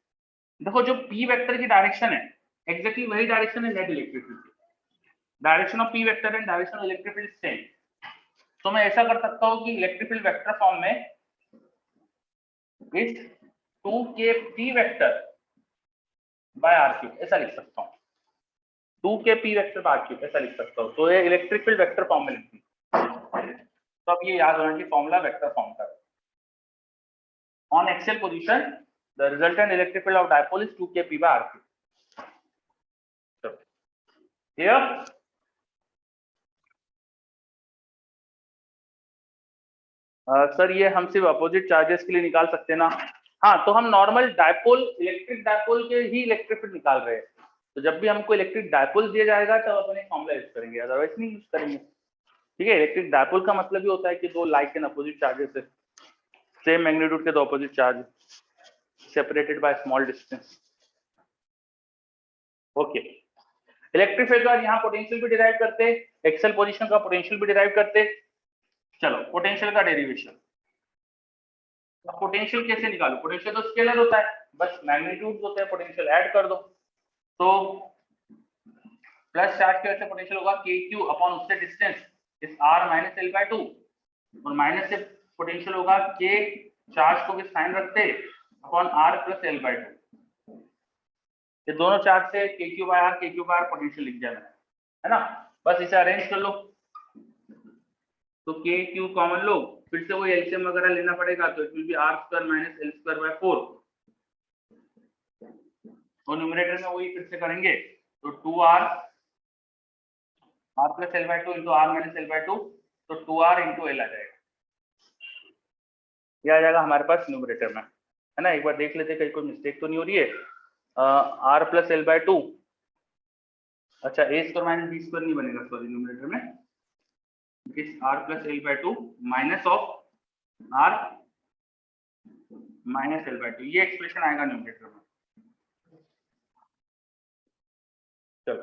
देखो जो p वेक्टर की डायरेक्शन है एग्जैक्टली वही डायरेक्शन है नेट इलेक्ट्रिक फील्ड की, direction of p vector and direction of electric field same. तो मैं ऐसा कर सकता हूँ कि इलेक्ट्रिक फील्ड वेक्टर फॉर्म में इस 2kp वेक्टर बाय r3 ऐसा लिख सकता हूँ, 2kp वेक्टर बाय r3 ऐसा लिख सकता हूँ, तो ये इलेक्ट्रिक फील्ड वेक्टर फॉर्म में लिखती है। तो अब ये याद होना कि फॉर्मूला वेक्टर फॉर्म का on axial position the resultant electric field of dipole is 2kp by r3। Clear? Sir ये हम सिर्फ अपोजिट चार्जेस के लिए निकाल सकते हैं ना? हाँ, तो हम नॉर्मल डायपोल इलेक्ट्रिक डायपोल के ही इलेक्ट्रिक फील्ड निकाल रहे हैं, तो जब भी हमको इलेक्ट्रिक डायपोल दिया जाएगा तब अपन एक फॉर्मूला यूज करेंगे, अदरवाइज नहीं यूज करेंगे। ठीक है, इलेक्ट्रिक डायपोल का मतलब ही होता है कि दो लाइक एंड अपोजिट चार्जेस है, सेम मैग्नीट्यूड के दो opposite charge separated by small distance. Okay, electric field का यहाँ पोटेंशियल भी डिराइव करते, एक्सेल पोजीशन का पोटेंशियल भी डिराइव करते। चलो पोटेंशियल का डेरिवेशन, अब पोटेंशियल कैसे निकालूं? पोटेंशियल तो स्केलर होता है, बस मैग्नीट्यूड होते हैं, पोटेंशियल ऐड कर दो, तो प्लस चार्ज की वजह से पोटेंशियल होगा kq अपॉन उससे डिस्टेंस इस r माइनस l बाय 2, और माइनस से पोटेंशियल होगा k चार्ज को भी साइन रखते upon r plus l by 2। ये दोनों चार्ज से kq बाय r पोटेंशियल लिख दिया मैंने, है ना। बस इसे अरेंज कर लो, तो kq कॉमन लो, फिर से वो एलसीएम वगैरह लेना पड़ेगा, तो it will B r square minus l square by 4, और न्यूमरेटर में वही फिर से करेंगे, तो 2r r plus l by 2 into r minus l by 2, तो 2r इंटू l आ जाएगा, ये आ जाएगा हमारे पास न्यूमरेटर में, है ना। एक बार देख लेते कहीं कोई मिस्टेक तो नहीं हो रही है। r प्लस l बाय 2, अच्छा a square minus b square नहीं बनेगा, सॉरी न्यूमरेटर में, इस r plus l by 2 minus of r minus l by two, ये एक्सप्रेशन आएगा न्यूमरेटर में। चलो,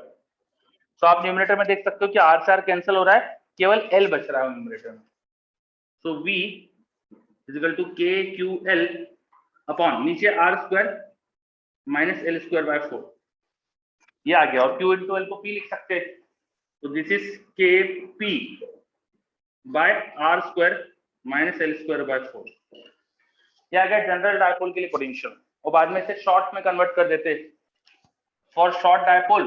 तो आप न्यूमरेटर में देख सकते हो कि आर से आर कैंसिल हो रहा है, केवल एल बच रहा है न्यूमरेटर में। So v is equal to k q l upon नीचे r square minus l square by 4, ये आ गया। और q इंटू एल को p लिख सकते हैं, तो this is k P by are square minus l square by 4, ये आ गया जनरल डायपोल के लिए पोटेंशियल। और बाद में इसे शॉर्ट में कन्वर्ट कर देते। फॉर शॉर्ट डायपोल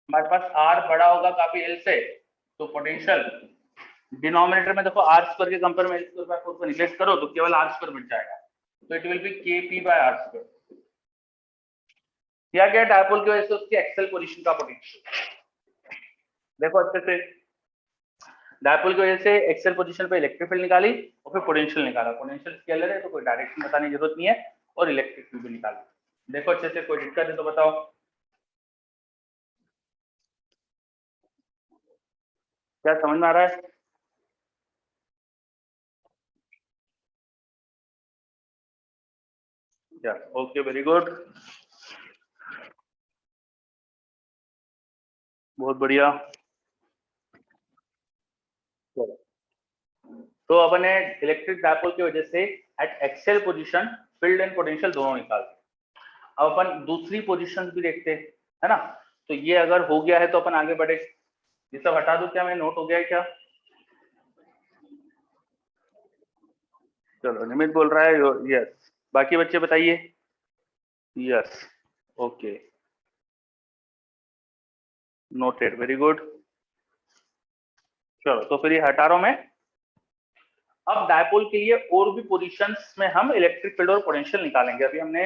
हमारे पास r बड़ा होगा काफी l से, तो पोटेंशियल डिनोमिनेटर में देखो r स्क्वायर के कंपेयर में l स्क्वायर बाय 4 को निगलेक्ट करो तो केवल r स्क्वायर बच जाएगा, तो it will be kp by r square. दिया गया डायपोल की वजह से उसकी एक्सेल पोजीशन का पोटेंशियल देखो अच्छे से। डायपोल की वजह से एक्सेल पोजीशन पे इलेक्ट्रिक फील्ड निकाली और फिर पोटेंशियल निकाला। पोटेंशियल स्केलर है तो कोई डायरेक्शन बताने की जरूरत नहीं है, और इलेक्ट्रिक फील्ड भी निकाला। देखो अच्छे से, कोई दिक्कत है तो बताओ। क्या समझ में आ रहा है? ओके, वेरी गुड, बहुत बढ़िया। तो अपन ने इलेक्ट्रिक डायपोल की वजह से at axial position field and potential दोनों निकाल दिए। अब अपन दूसरी पोजीशन भी देखते हैं, है ना। तो ये अगर हो गया है तो अपन आगे बढ़े। ये सब हटा दो, क्या मैं नोट हो गया है क्या? चलो, निमित बोल रहा है यस, बाकी बच्चे बताइए। Yes, okay, noted, very good. चलो, तो फिर ये हटा रहा हूं मैं। अब डायपोल के लिए और भी पोजीशंस में हम इलेक्ट्रिक फील्ड और पोटेंशियल निकालेंगे। अभी हमने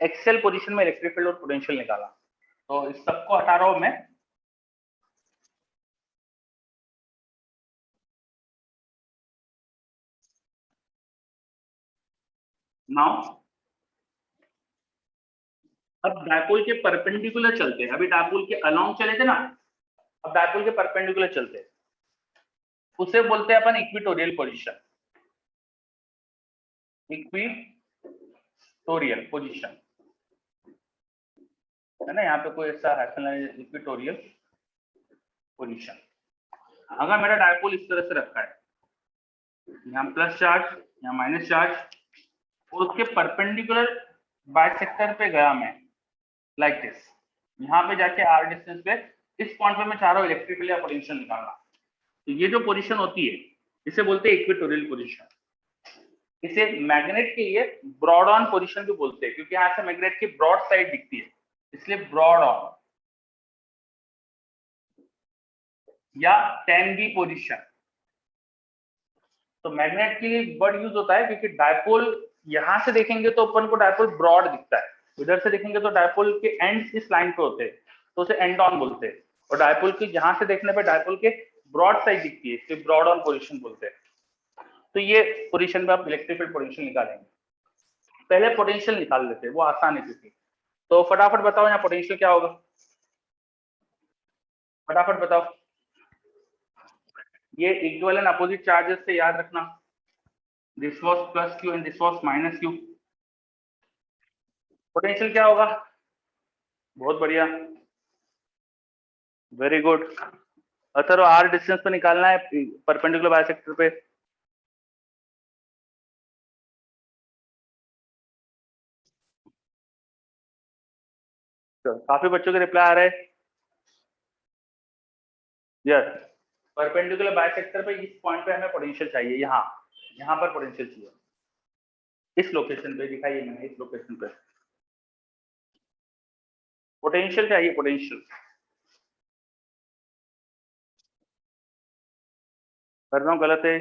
एक्सेल पोजीशन में इलेक्ट्रिक फील्ड और पोटेंशियल निकाला, तो इस सबको हटा रहा हूं मैं। नाउ अब डायपोल के परपेंडिकुलर चलते हैं। अभी डायपोल के अलोंग चले थे ना, अब डायपोल के परपेंडिकुलर चलते हैं। उसे बोलते हैं अपन इक्विटोरियल पोजीशन। इक्विटोरियल पोजीशन है ना, यहाँ पे कोई ऐसा है इक्विटोरियल पोजीशन। अगर मेरा डायपोल इस तरह से रखा है, यहाँ प्लस चार्ज, यहाँ माइनस चार्ज, और उसके परपेंडिकुलर बाइसेक्टर पे गया मैं, लाइक दिस। यहाँ पे जाके आर डिस्टेंस पे, इस पॉइंट पे मैं चाह रहा हूँ इलेक्ट्रिक फील्ड या पोटेंशियल निकालना। तो ये जो पोजीशन होती है इसे बोलते हैं इक्वेटोरियल पोजीशन। इसे मैग्नेट के लिए ब्रॉड ऑन पोजीशन भी बोलते हैं, क्योंकि यहाँ से मैग्नेट की ब्रॉड साइड दिखती है, इसलिए ब्रॉड ऑन या टेंगी पोजीशन। तो मैग्नेट के लिए वर्ड यूज होता है, क्योंकि डायपोल यहां से देखेंगे तो अपन को डायपोल ब्रॉड दिखता है, इधर से देखेंगे तो डायपोल के एंड्स इस लाइन पे होते हैं, तो उसे एंड ऑन बोलते हैं। और डायपोल की यहां से देखने पे डायपोल के ब्रॉड साइड दिखती है, इसलिए ब्रॉड ऑन पोजीशन बोलते हैं। तो ये पोजीशन में आप इलेक्ट्रिक फील्ड पोटेंशियल निकालेंगे। पहले पोटेंशियल निकाल लेते हैं, वो आसान है क्योंकि। तो फटाफट बताओ यहाँ पोटेंशियल क्या होगा, फटाफट बताओ। ये इक्वल एंड अपोजिट चार्जेस से याद रखना, this was plus q and this was minus q. Potential क्या होगा? बहुत बढ़िया, very good. Atharva, r distance पे निकालना है परपेंडिकुलर बाइसेक्टर पे। काफी बच्चों के रिप्लाई आ रहे हैं। यस, परपेंडिकुलर बाइसेक्टर पे इस पॉइंट पे हमें पोटेंशियल चाहिए, यहाँ यहाँ पर पोटेंशियल चाहिए, इस लोकेशन पे दिखाइए मैंने, इस लोकेशन पे पोटेंशियल चाहिए, पोटेंशियल। कर रहा हूँ, गलत है।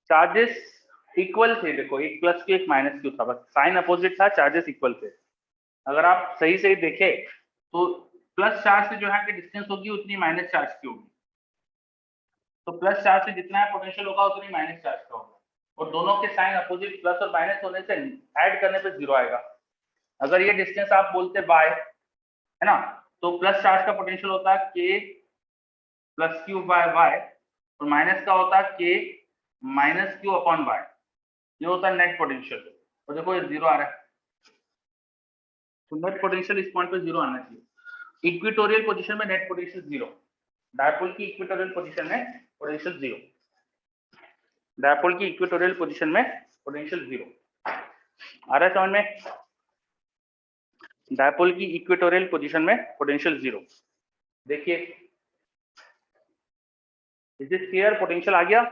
चार्जेस इक्वल थे, देखो एक प्लस क्यू एक माइनस क्यू था, बस साइन अपोजिट था, चार्जेस इक्वल थे। अगर आप सही सही देखे तो प्लस चार्ज से जो है कि डिस्टेंस होगी उतनी माइनस चार्ज की होगी, तो प्लस चार्ज से जितना है पोटेंशियल होगा उतनी माइनस चार्ज का होगा। और दोनों के साइन अपोजिट प्लस और माइनस होने से ऐड करने पे जीरो आएगा। अगर ये डिस्टेंस आप बोलते बाय, है ना, तो प्लस चार्ज का पोटेंशियल होता है के प्लस क्यू बाय वाई और माइनस का होता है के माइनस क्यू अपॉन वाई। ये होता है नेट पोटेंशियल। और देखो ये जीरो आ रहा है, तो नेट पोटेंशियल इस पॉइंट पे जीरो आना चाहिए। इक्वेटोरियल पोजीशन में नेट पोटेंशियल जीरो, डायपोल की इक्वेटोरियल पोजीशन में पोटेंशियल जीरो, डायपोल की इक्वेटोरियल पोजीशन में पोटेंशियल जीरो। आ रहा है समझ में? डायपोल की इक्वेटोरियल पोजीशन में पोटेंशियल जीरो। देखिए इज दिस क्लियर? पोटेंशियल आ गया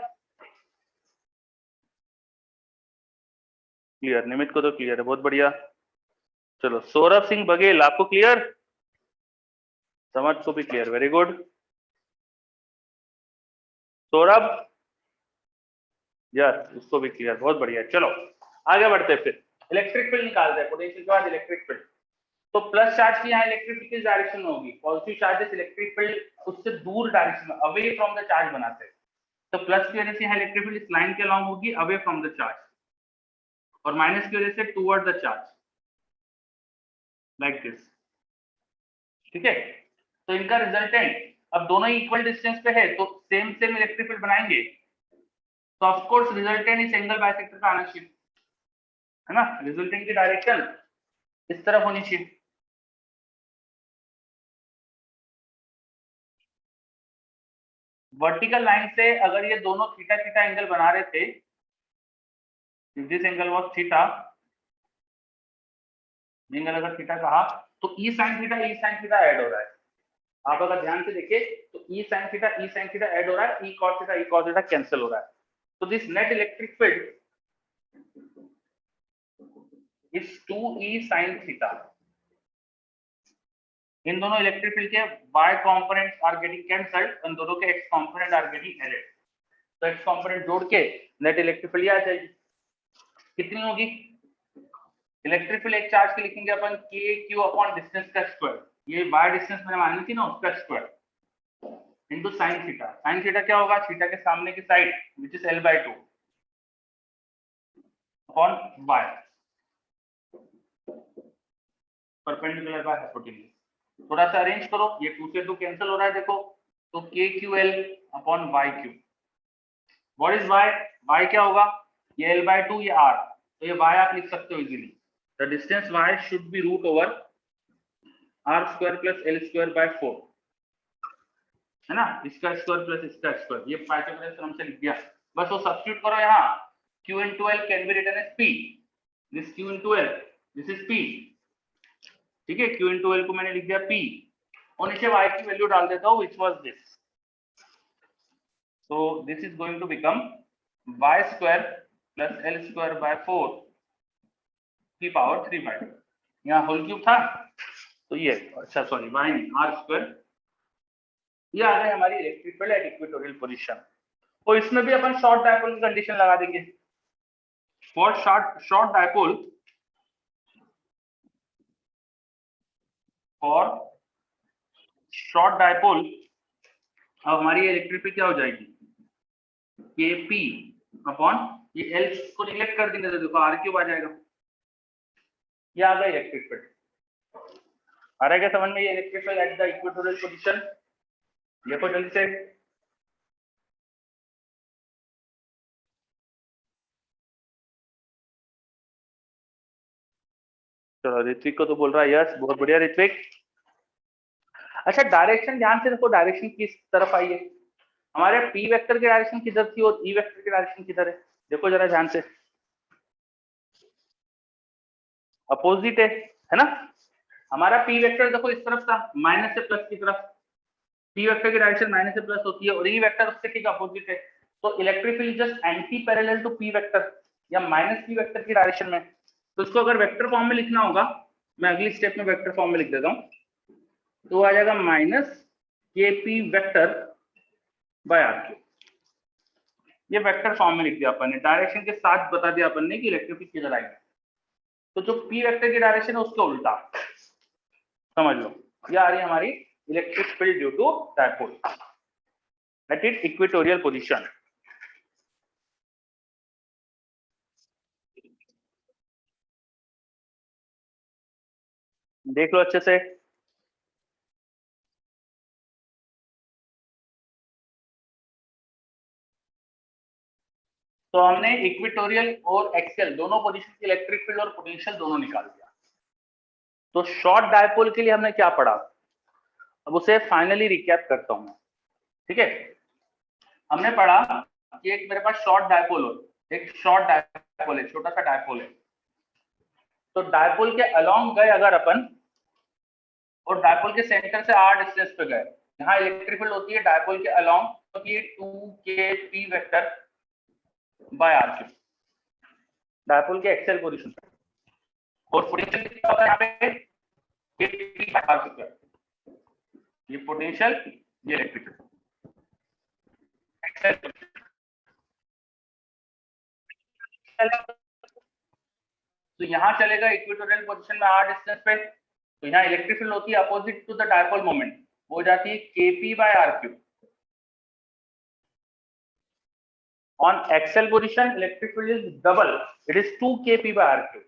क्लियर? निमित को तो क्लियर है, बहुत बढ़िया। चलो सौरभ सिंह बघेल, आपको क्लियर? समझ को भी clear, very good. Saurabh, yes उसको भी क्लियर, बहुत बढ़िया। चलो आगे बढ़ते हैं, फिर इलेक्ट्रिक फील्ड निकालते हैं। पोटेंशियल के बाद इलेक्ट्रिक फील्ड। तो प्लस चार्ज की यहाँ इलेक्ट्रिक फील्ड किस डायरेक्शन में होगी? पॉजिटिव चार्जेस इलेक्ट्रिक फील्ड उससे दूर डायरेक्शन में, अवे फ्रॉम द चार्ज बनाते हैं। तो प्लस की वजह से यहाँ इलेक्ट्रिक फील्ड इस लाइन के अलॉन्ग होगी, अवे फ्रॉम द चार्ज, और माइनस की वजह से toward the charge, like this. ठीक है, तो इनका रिजल्टेंट अब दोनों इक्वल डिस्टेंस पे है, तो सेम सेम इलेक्ट्रिक फील्ड बनाएंगे, तो ऑफ कोर्स रिजल्टेंट इस एंगल बाइसेक्टर का आना चाहिए, है ना? रिजल्टेंट की डायरेक्शन इस तरफ होनी चाहिए। वर्टिकल लाइन से अगर ये दोनों थीटा थीटा एंगल बना रहे थे, this angle was theta, angle अगर थीटा कहा, तो ई साइन थीटा ऐड हो रहा है। आप अगर ध्यान से देखिए तो ई साइन थीटा ऐड हो रहा है, ई कॉस थीटा कैंसिल हो रहा है। तो this net electric field is 2e sin theta. इन दोनों इलेक्ट्रिक फील्ड के y components are getting cancelled, इन दोनों के x component are getting added. तो x कंपोनेंट जोड़ के नेट इलेक्ट्रिक फील्ड आ जाएगी। कितनी होगी इलेक्ट्रिक फील्ड? एक चार्ज के लिखेंगे अपन k q अपॉन डिस्टेंस का स्क्वायर, ये y डिस्टेंस मैंने मानी थी ना, उसका square, into sin theta. sin theta क्या होगा? थीटा के सामने की side which is l/2 upon y perpendicular by hypotenuse. थोड़ा सा अरेंज करो, ये 2 से 2 कैंसिल हो रहा है देखो, तो KQL upon YQ। What is y? y क्या होगा? ये l/2, ये r, तो ये y आप लिख सकते हो easily. The distance y should be root over r square plus l square by 4, है ना? इसका स्क्वायर प्लस इसका स्क्वायर, ये पाइथागोरस थ्योरम से लिख दिया। बस वो सब्स्टिट्यूट करो यहाँ, q into l can be written as p, this q into l, this is p। ठीक है, q into l को मैंने लिख दिया p, और नीचे y की वैल्यू डाल देता हूँ, which was this. So this is going to become y square plus l square by 4 की पावर 3/2। यहाँ होल क्यूब था, तो ये, अच्छा सॉरी y नहीं, r स्क्वायर। ये आ गई हमारी electric field at equatorial position. और इसमें भी अपन शॉर्ट डायपोल की कंडीशन लगा देंगे। For short dipole, for short dipole अब हमारी इलेक्ट्रिक फील्ड क्या हो जाएगी? Kp अपॉन ये L को निगलेक्ट कर देंगे तो देखो R क्यूब आ जाएगा। ये आ गया इलेक्ट्रिक फील्ड। आ रहा है क्या समझ में? ये electric field at the equatorial position. देखो जल्दी से, चलो ऋत्विक को तो बोल रहा है यस, बहुत बढ़िया ऋत्विक। अच्छा डायरेक्शन ध्यान से देखो, डायरेक्शन किस तरफ आई है? हमारे p वेक्टर की डायरेक्शन किधर थी और e वेक्टर की डायरेक्शन किधर है? देखो जरा ध्यान से, अपोजिट है ना? हमारा p वेक्टर देखो इस तरफ था, माइनस से प्लस की तरफ। p वेक्टर की डायरेक्शन माइनस से प्लस होती है और e वेक्टर उसके ठीक अपोजिट है। तो electric field just anti parallel to p vector या माइनस p वेक्टर की डायरेक्शन में। तो इसको अगर वेक्टर फॉर्म में लिखना होगा, मैं अगली स्टेप में वेक्टर फॉर्म में लिख देता हूँ, तो आ जाएगा minus kp vector by r cube. ये वेक्टर फॉर्म में लिख दिया अपन ने, डायरेक्शन के साथ बता दिया अपन ने कि इलेक्ट्रिक फील्ड किधर आएगी। तो जो p वेक्टर की डायरेक्शन है उसके उल्टा समझ लो, ये आ रही है हमारी electric field due to dipole at it equatorial position. देख लो अच्छे से, तो हमने इक्वेटोरियल और एक्सियल दोनों पोजीशन की इलेक्ट्रिक फील्ड और पोटेंशियल दोनों निकाल दिया। तो शॉर्ट डायपोल के लिए हमने क्या पढ़ा, अब उसे फाइनली रिकैप करता हूं। ठीक है, हमने पढ़ा कि एक मेरे पास शॉर्ट डायपोल हो, एक शॉर्ट डायपोल है, छोटा सा डायपोल है। तो डायपोल के अलोंग गए अगर अपन, और डायपोल के सेंटर से r डिस्टेंस पे गए, यहाँ इलेक्ट्रिक फील्ड होती है डायपोल के अलोंग, तो ये 2kp vector by r cube dipole के एक्सियल पोजीशन पे। और पोटेंशियल कितना होगा यहाँ पे, kp बाय r स्क्वायर। ये पोटेंशियल, ये इलेक्ट्रिक फील्ड एक्सियल। तो यहाँ चलेगा इक्वेटोरियल पोजीशन में r डिस्टेंस पे, तो यहाँ इलेक्ट्रिक फील्ड होती है opposite to the dipole moment, हो जाती है kp by r cube. On axial position, electric field is double. It is 2kp by r cube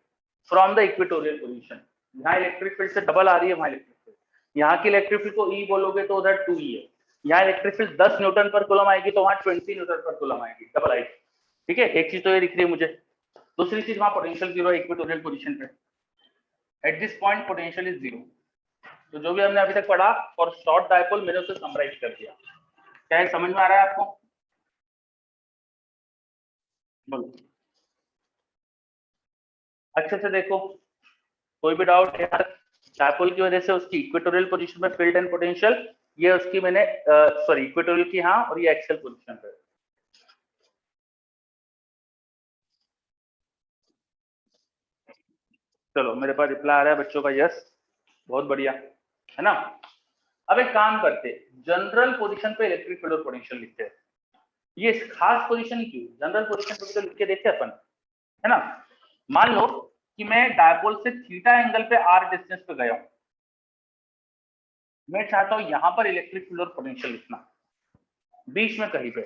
from the equatorial position. यहाँ इलेक्ट्रिक फील्ड से डबल आ रही है, वहां इलेक्ट्रिक फील्ड, यहाँ की इलेक्ट्रिक फील्ड को E बोलोगे तो उधर 2E है। यहाँ इलेक्ट्रिक फील्ड 10 न्यूटन पर कूलम आएगी तो वहां 20 न्यूटन पर कूलम आएगी, डबल आएगी। ठीक है, एक चीज तो ये दिख रही है मुझे। दूसरी चीज, वहां पोटेंशियल जीरो है इक्वेटोरियल पोजीशन पे। At this point potential is zero. तो जो भी हमने अभी तक पढ़ा फॉर शॉर्ट डायपोल, मैंने उसे समराइज कर दिया। क्या समझ में आ रहा है आपको? बोलो अच्छे से देखो, कोई भी डाउट है? डायपोल की वजह से उसकी इक्वेटोरियल पोजीशन में फील्ड एंड पोटेंशियल, ये उसकी मैंने सॉरी इक्वेटोरियल की, हाँ, और ये एक्सियल पोजीशन पे। चलो मेरे पास रिप्लाई आ रहा है बच्चों का, यस, बहुत बढ़िया है ना। अब एक काम करते, जनरल पोजीशन पे इलेक्ट्रिक फील्ड और पोटेंशियल लिखते हैं। ये खास पोजीशन क्यों, जनरल पोजीशन पे तो लिख के देखे अपन, है ना। मान लो कि मैं डायपोल से थीटा एंगल पे r डिस्टेंस पे गया हूं, मैं चाहता हूं यहां पर इलेक्ट्रिक फील्ड और पोटेंशियल लिखना, बीच में कहीं पे।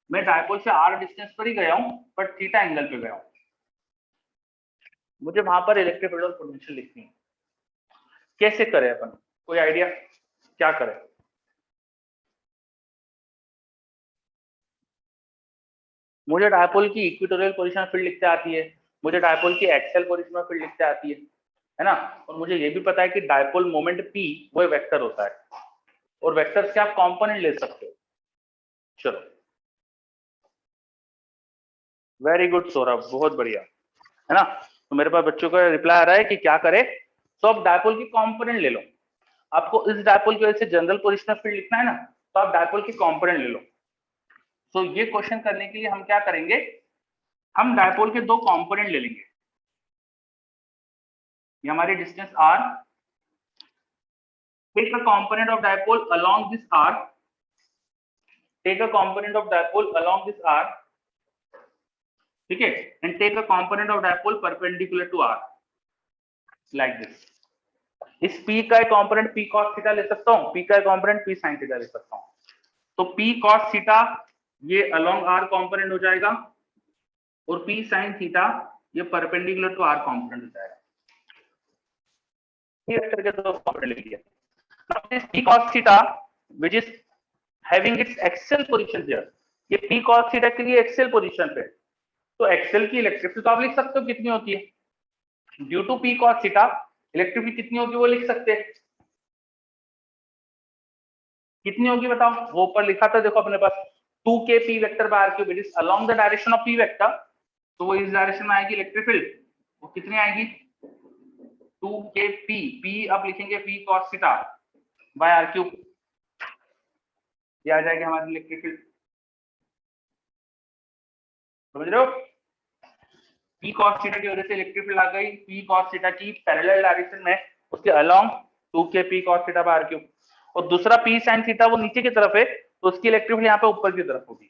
मैं डायपोल से r डिस्टेंस पर ही गया हूं, पर थीटा एंगल पे गया हूं, मुझे वहां पर इलेक्ट्रिक फील्ड और पोटेंशियल लिखनी है। कैसे करें अपन, कोई आइडिया क्या करें? मुझे डायपोल की इक्वेटोरियल पोजीशन फील्ड लिखते आती है, मुझे डायपोल की एक्सियल पोजीशन फील्ड लिखते आती है ना। और मुझे ये भी पता है कि डायपोल मोमेंट p वो वेक्टर होता है, और वेक्टर्स के आप कंपोनेंट ले सकते हो। चलो वेरी गुड सौरभ, बहुत बढ़िया, है ना। तो मेरे पास बच्चों का रिप्लाई आ रहा है कि क्या करे, तो आप डायपोल की कंपोनेंट ले लो। आपको इस डायपोल की वजह से जनरल पोजीशन फील्ड लिखना है ना, तो आप डायपोल की कंपोनेंट ले लो। तो ये क्वेश्चन करने के लिए हम क्या करेंगे, हम डायपोल के दो कंपोनेंट ले लेंगे। ये हमारी distance r, take a component of dipole along this r, take a component of dipole along this r, ठीक है, and take a component of dipole perpendicular to r like this। इस p का एक component p cos theta ले सकता हूं, p का एक कंपोनेंट p sin थीटा ले सकता हूं। तो p cos थीटा ये along r कंपोनेंट हो जाएगा, और p sin थीटा ये परपेंडिकुलर टू r कंपोनेंट हो जाएगा। ये वेक्टर के दो कंपोनेंट ले लिया। Now this p cos theta which is having its axial position here, ये p cos theta के लिए एक्सियल पोजीशन पे, तो एक्सियल की इलेक्ट्रिक फील्ड तो आप लिख सकते हो कितनी होती है, due to p cos theta electric field कितनी होगी वो लिख सकते हैं। कितनी होगी बताओ, वो ऊपर लिखा था देखो अपने पास, 2kp vector by r cube, it is along the direction of p vector, तो वो इस डायरेक्शन में आएगी इलेक्ट्रिक फील्ड, वो कितनी आएगी 2kp, p अब लिखेंगे p cos theta by r cube, ये आ जाएगी हमारी इलेक्ट्रिक फील्ड। समझ रहे हो, p cos थीटा की वजह से इलेक्ट्रिक फील्ड आ गई p cos थीटा की पैरेलल डायरेक्शन में, उसके along 2kp cos theta by r cube. और दूसरा p sin थीटा वो नीचे की तरफ है, तो उसकी इलेक्ट्रिक फील्ड यहाँ पे ऊपर की तरफ होगी,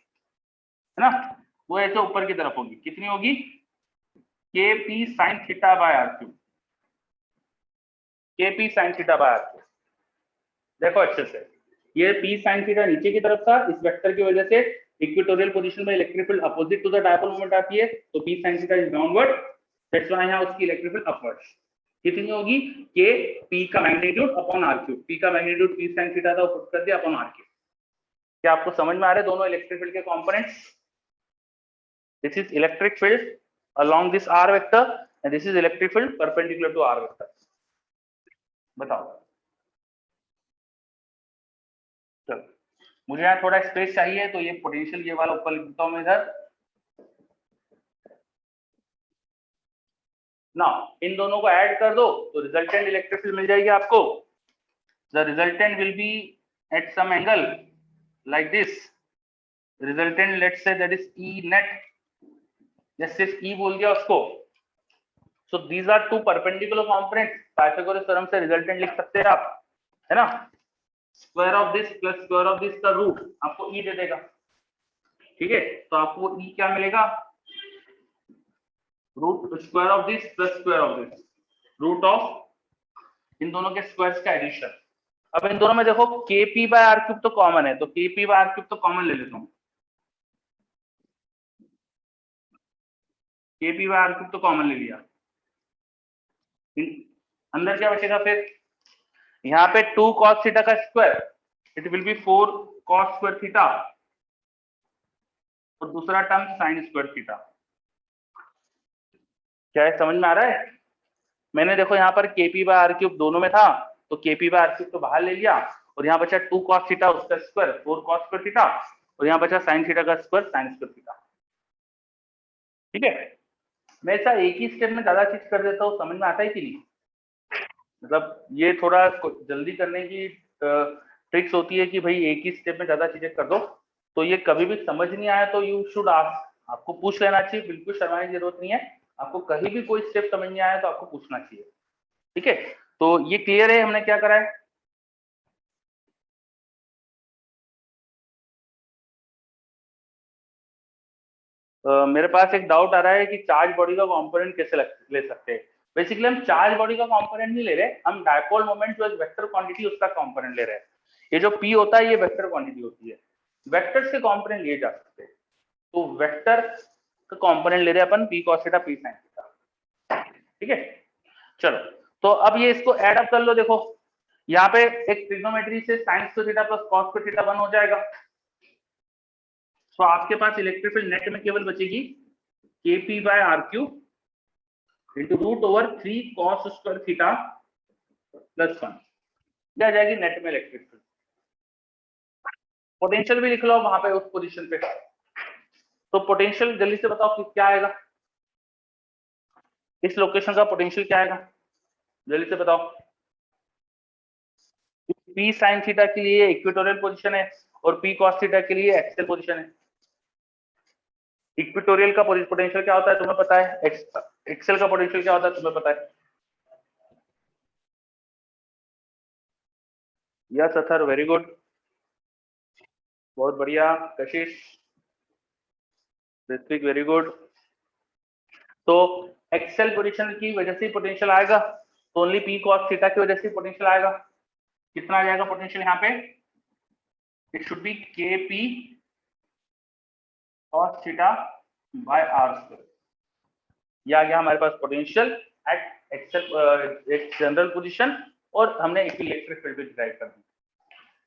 है ना, वो ऐसे ऊपर की तरफ होगी, कितनी होगी kp sin theta by r cube, kp sin theta by r cube. देखो अच्छे से, ये p sin थीटा नीचे की तरफ था, इस वेक्टर की वजह से इक्वेटोरियल पोजीशन में electric field opposite to the dipole moment आती है, तो p sin theta is downward, that's why यहां उसकी इलेक्ट्रिक फील्ड अपवर्ड। कितनी होगी k p का magnitude upon r cube, p का मैग्नीट्यूड p sin थीटा था, पुट कर दिया अपॉन r क्यूब। क्या आपको समझ में आ रहे हैं दोनों इलेक्ट्रिक फील्ड के components? This is electric field along this r vector and this is electric field perpendicular to r vector. बताओ। चलो मुझे यहाँ थोड़ा स्पेस चाहिए तो ये पोटेंशियल ये वाला ऊपर लिख देता हूँ मैं इधर। ना इन दोनों को ऐड कर दो तो रिजल्टेंट इलेक्ट्रिक फील्ड मिल जाएगी आपको। The resultant will be at some angle like this. Resultant let's say that is E net, या सिर्फ ई बोल दिया उसको। So these are two perpendicular components, Pythagoras theorem से रिजल्टेंट लिख सकते हैं आप, है ना। Square of this plus square of this का रूट आपको ई दे देगा, ठीक है। तो आपको ई क्या मिलेगा, root square of this plus square of this, root of इन दोनों के स्क्वायर्स का एडिशन। अब इन दोनों में देखो के पी बाय आर क्यूब तो कॉमन है, तो के पी बाय आर क्यूब तो कॉमन ले लेता हूँ। के पी बाय आर क्यूब तो कॉमन ले लिया, अंदर क्या बचेगा फिर, यहाँ पे 2 cos थीटा का square, it will B 4 cos square theta, और दूसरा टर्म साइन स्क्वायर थीटा। क्या है, समझ में आ रहा है। मैंने देखो यहाँ पर केपी बाय आर क्यूब दोनों में था, तो केपी बाय आर क्यूब तो बाहर ले लिया, और यहाँ बचा 2 cos थीटा उसका स्क्वायर 4 cos स्क्वायर थीटा, और यहाँ बचा साइन थीटा का स्क्वायर साइन स्क्वायर थीटा, ठीक है। मैं ऐसा एक ही स्टेप में ज्यादा चीज कर देता हूँ, समझ में आता है कि नहीं। मतलब ये थोड़ा जल्दी करने की ट्रिक्स होती है कि भाई एक ही स्टेप में ज्यादा चीजें कर दो। तो ये कभी भी समझ नहीं आया तो यू शुड आस्क, आपको पूछ लेना चाहिए, बिल्कुल शर्माने की जरूरत नहीं है। आपको कहीं भी कोई स्टेप समझ नहीं आया तो आपको पूछना चाहिए, ठीक है। तो ये क्लियर है हमने क्या करा है। मेरे पास एक डाउट आ रहा है कि चार्ज बॉडी का कंपोनेंट कैसे ले सकते हैं। बेसिकली हम चार्ज बॉडी का कंपोनेंट नहीं ले रहे, हम डायपोल मोमेंट जो वेक्टर क्वांटिटी उसका कंपोनेंट ले रहे हैं। ये जो पी होता है ये वेक्टर क्वांटिटी होती है, वेक्टर से कंपोनेंट लिए जा सकते हैं। तो वेक्टर का कंपोनेंट ले रहे हैं अपन, P cos theta P sine theta, ठीक है। चलो तो अब ये इसको ऐड अप कर लो, देखो यहाँ पे एक ट्रिग्नोमेट्री से sine square theta plus cos square theta 1 हो जाएगा। तो आपके पास इलेक्ट्रिक फील्ड नेट में केवल बचेगी kp by are cube into root over 3 cos square theta plus 1, क्या जाएगी नेट में इलेक्ट्रिक फील्ड। पोटेंशियल भी लिख लो वहां पे उस पोजीशन पे। तो पोटेंशियल जल्दी से बताओ कि क्या आएगा, इस लोकेशन का पोटेंशियल क्या आएगा, जल्दी से बताओ। पी साइन थीटा के लिए इक्वेटोरियल पोजीशन है और पी कॉस थीटा के लिए एक्सियल पोजीशन है। इक्वेटोरियल का पोटेंशियल क्या होता है तुम्हें पता है, एक्सियल का पोटेंशियल क्या होता है तुम्हें पता है। यस अथर, वेरी गुड, बहुत बढ़िया। कशिश, ऋत्विक, वेरी गुड। तो एक्सेल पोजीशन की वजह से पोटेंशियल आएगा, तो ओनली पी कॉस थीटा की वजह से पोटेंशियल आएगा। कितना आ जाएगा पोटेंशियल यहाँ पे, it should be k P cos theta by are square. ये आ गया हमारे पास पोटेंशियल एट एक्सेल एक जनरल पोजीशन, और हमने इलेक्ट्रिक फील्ड भी डिराइव कर दी।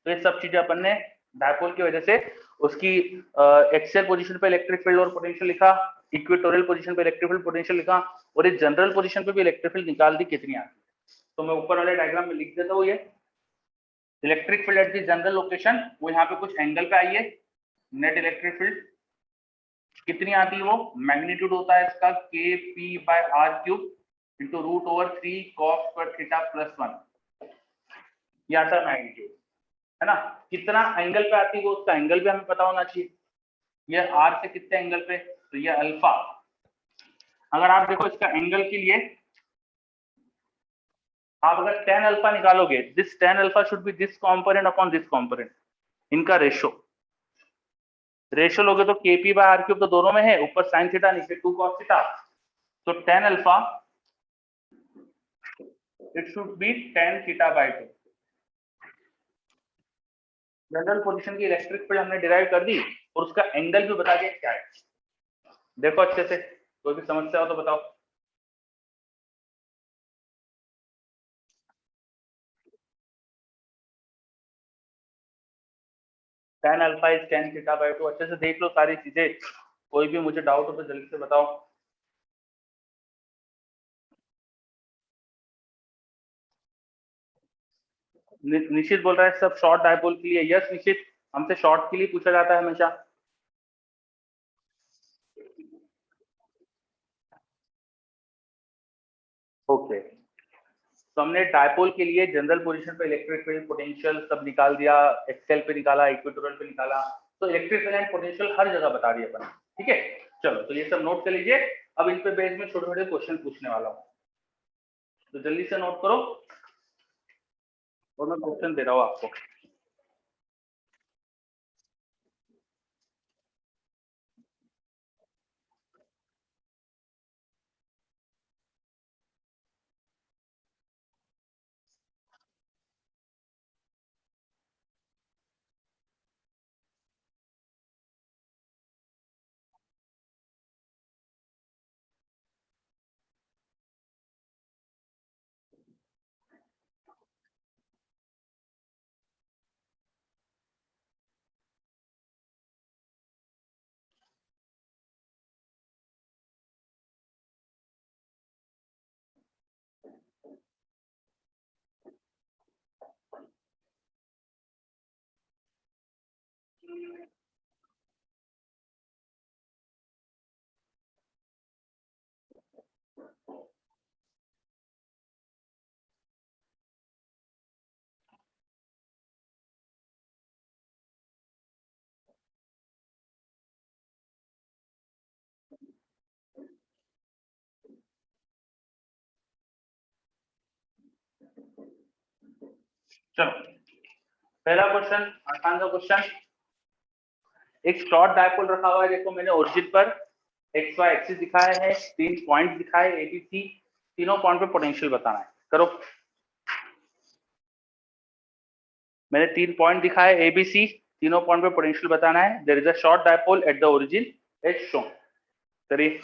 तो ये सब चीजें अपन ने डायपोल की वजह से उसकी एक्सियल पोजीशन पे इलेक्ट्रिक फील्ड और पोटेंशियल लिखा, इक्वेटोरियल पोजीशन पे इलेक्ट्रिक फील्ड पोटेंशियल लिखा, और इस जनरल पोजीशन पे भी इलेक्ट्रिक फील्ड निकाल दी कितनी आती है। तो मैं ऊपर वाले डायग्राम में लिख देता हूँ, ये electric field at the general location, वो यहाँ पे कुछ एंगल पे आई है। नेट इलेक्ट्रिक फील्ड कितनी आती है, वो मैग्नीट्यूड होता है इसका k P by are cube into root over 3 cos square theta plus 1, ये आता है मैग्नीट्यूड, है ना। कितना एंगल पे आती है वो उसका एंगल भी हमें पता होना चाहिए। ये आर से कितने एंगल पे, तो ये अल्फा। अगर आप देखो इसका एंगल के लिए आप अगर tan अल्फा निकालोगे, this tan alpha should be this component upon this component, इनका रेशो लोगे तो kp बाय आर क्यूब तो दोनों में है, ऊपर sin थीटा नीचे 2 cos थीटा, तो tan alpha it should B tan theta by 2। General position की इलेक्ट्रिक फील्ड हमने डिराइव कर दी और उसका एंगल भी बता दिया क्या है। देखो अच्छे से, कोई भी समस्या हो तो बताओ। tan alpha is tan theta by 2, अच्छे से देख लो सारी चीजें। कोई भी मुझे डाउट हो तो जल्दी से बताओ। निशित बोल रहा है सब शॉर्ट डायपोल के लिए। यस निशित, हमसे शॉर्ट के लिए पूछा जाता है हमेशा। ओके, तो हमने डायपोल के लिए जनरल पोजीशन पे इलेक्ट्रिक फील्ड पोटेंशियल सब निकाल दिया, एक्सेल पे निकाला, इक्वेटोरियल पे निकाला, तो इलेक्ट्रिक फील्ड एंड पोटेंशियल हर जगह बता दिया अपन। ठीक है, चलो तो ये सब नोट कर लीजिए। अब इन पे बेस में छोटे छोटे क्वेश्चन पूछने वाला हूँ, तो जल्दी से नोट करो और मैं क्वेश्चन दे रहा हूँ आपको। चलो पहला क्वेश्चन, आसान सा क्वेश्चन। एक शॉर्ट डायपोल रखा हुआ है, देखो मैंने ओरिजिन पर एक्स वाई एक्सिस दिखाया है, 3 पॉइंट दिखाए ए बी सी, तीनों पॉइंट पे पोटेंशियल बताना है। करो, मैंने 3 पॉइंट दिखाए ए बी सी, तीनों पॉइंट पे पोटेंशियल बताना है। There is a short dipole at the origin as shown. करिए।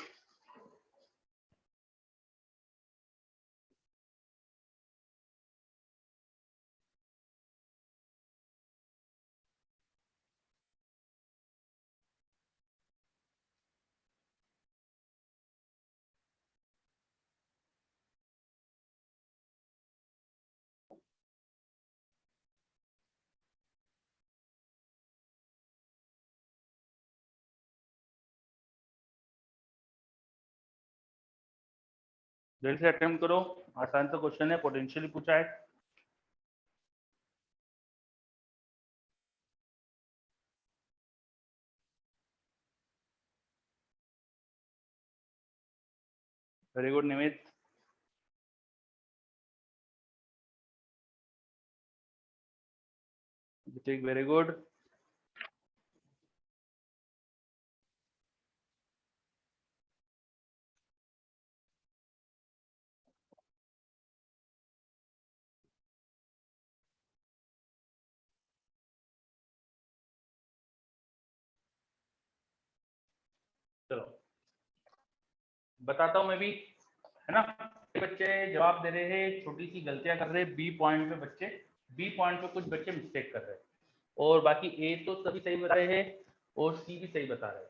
जल्दी से अटेम्प्ट करो, आसान सा क्वेश्चन है, पोटेंशियली पूछा है। Very good Nimit. Very good. चलो बताता हूं मैं भी, है ना। बच्चे जवाब दे रहे हैं, छोटी सी गलतियां कर रहे हैं। बी पॉइंट पे बच्चे, बी पॉइंट पे कुछ बच्चे मिस्टेक कर रहे हैं, और बाकी ए तो सभी सही बता रहे हैं और सी भी सही बता रहे हैं।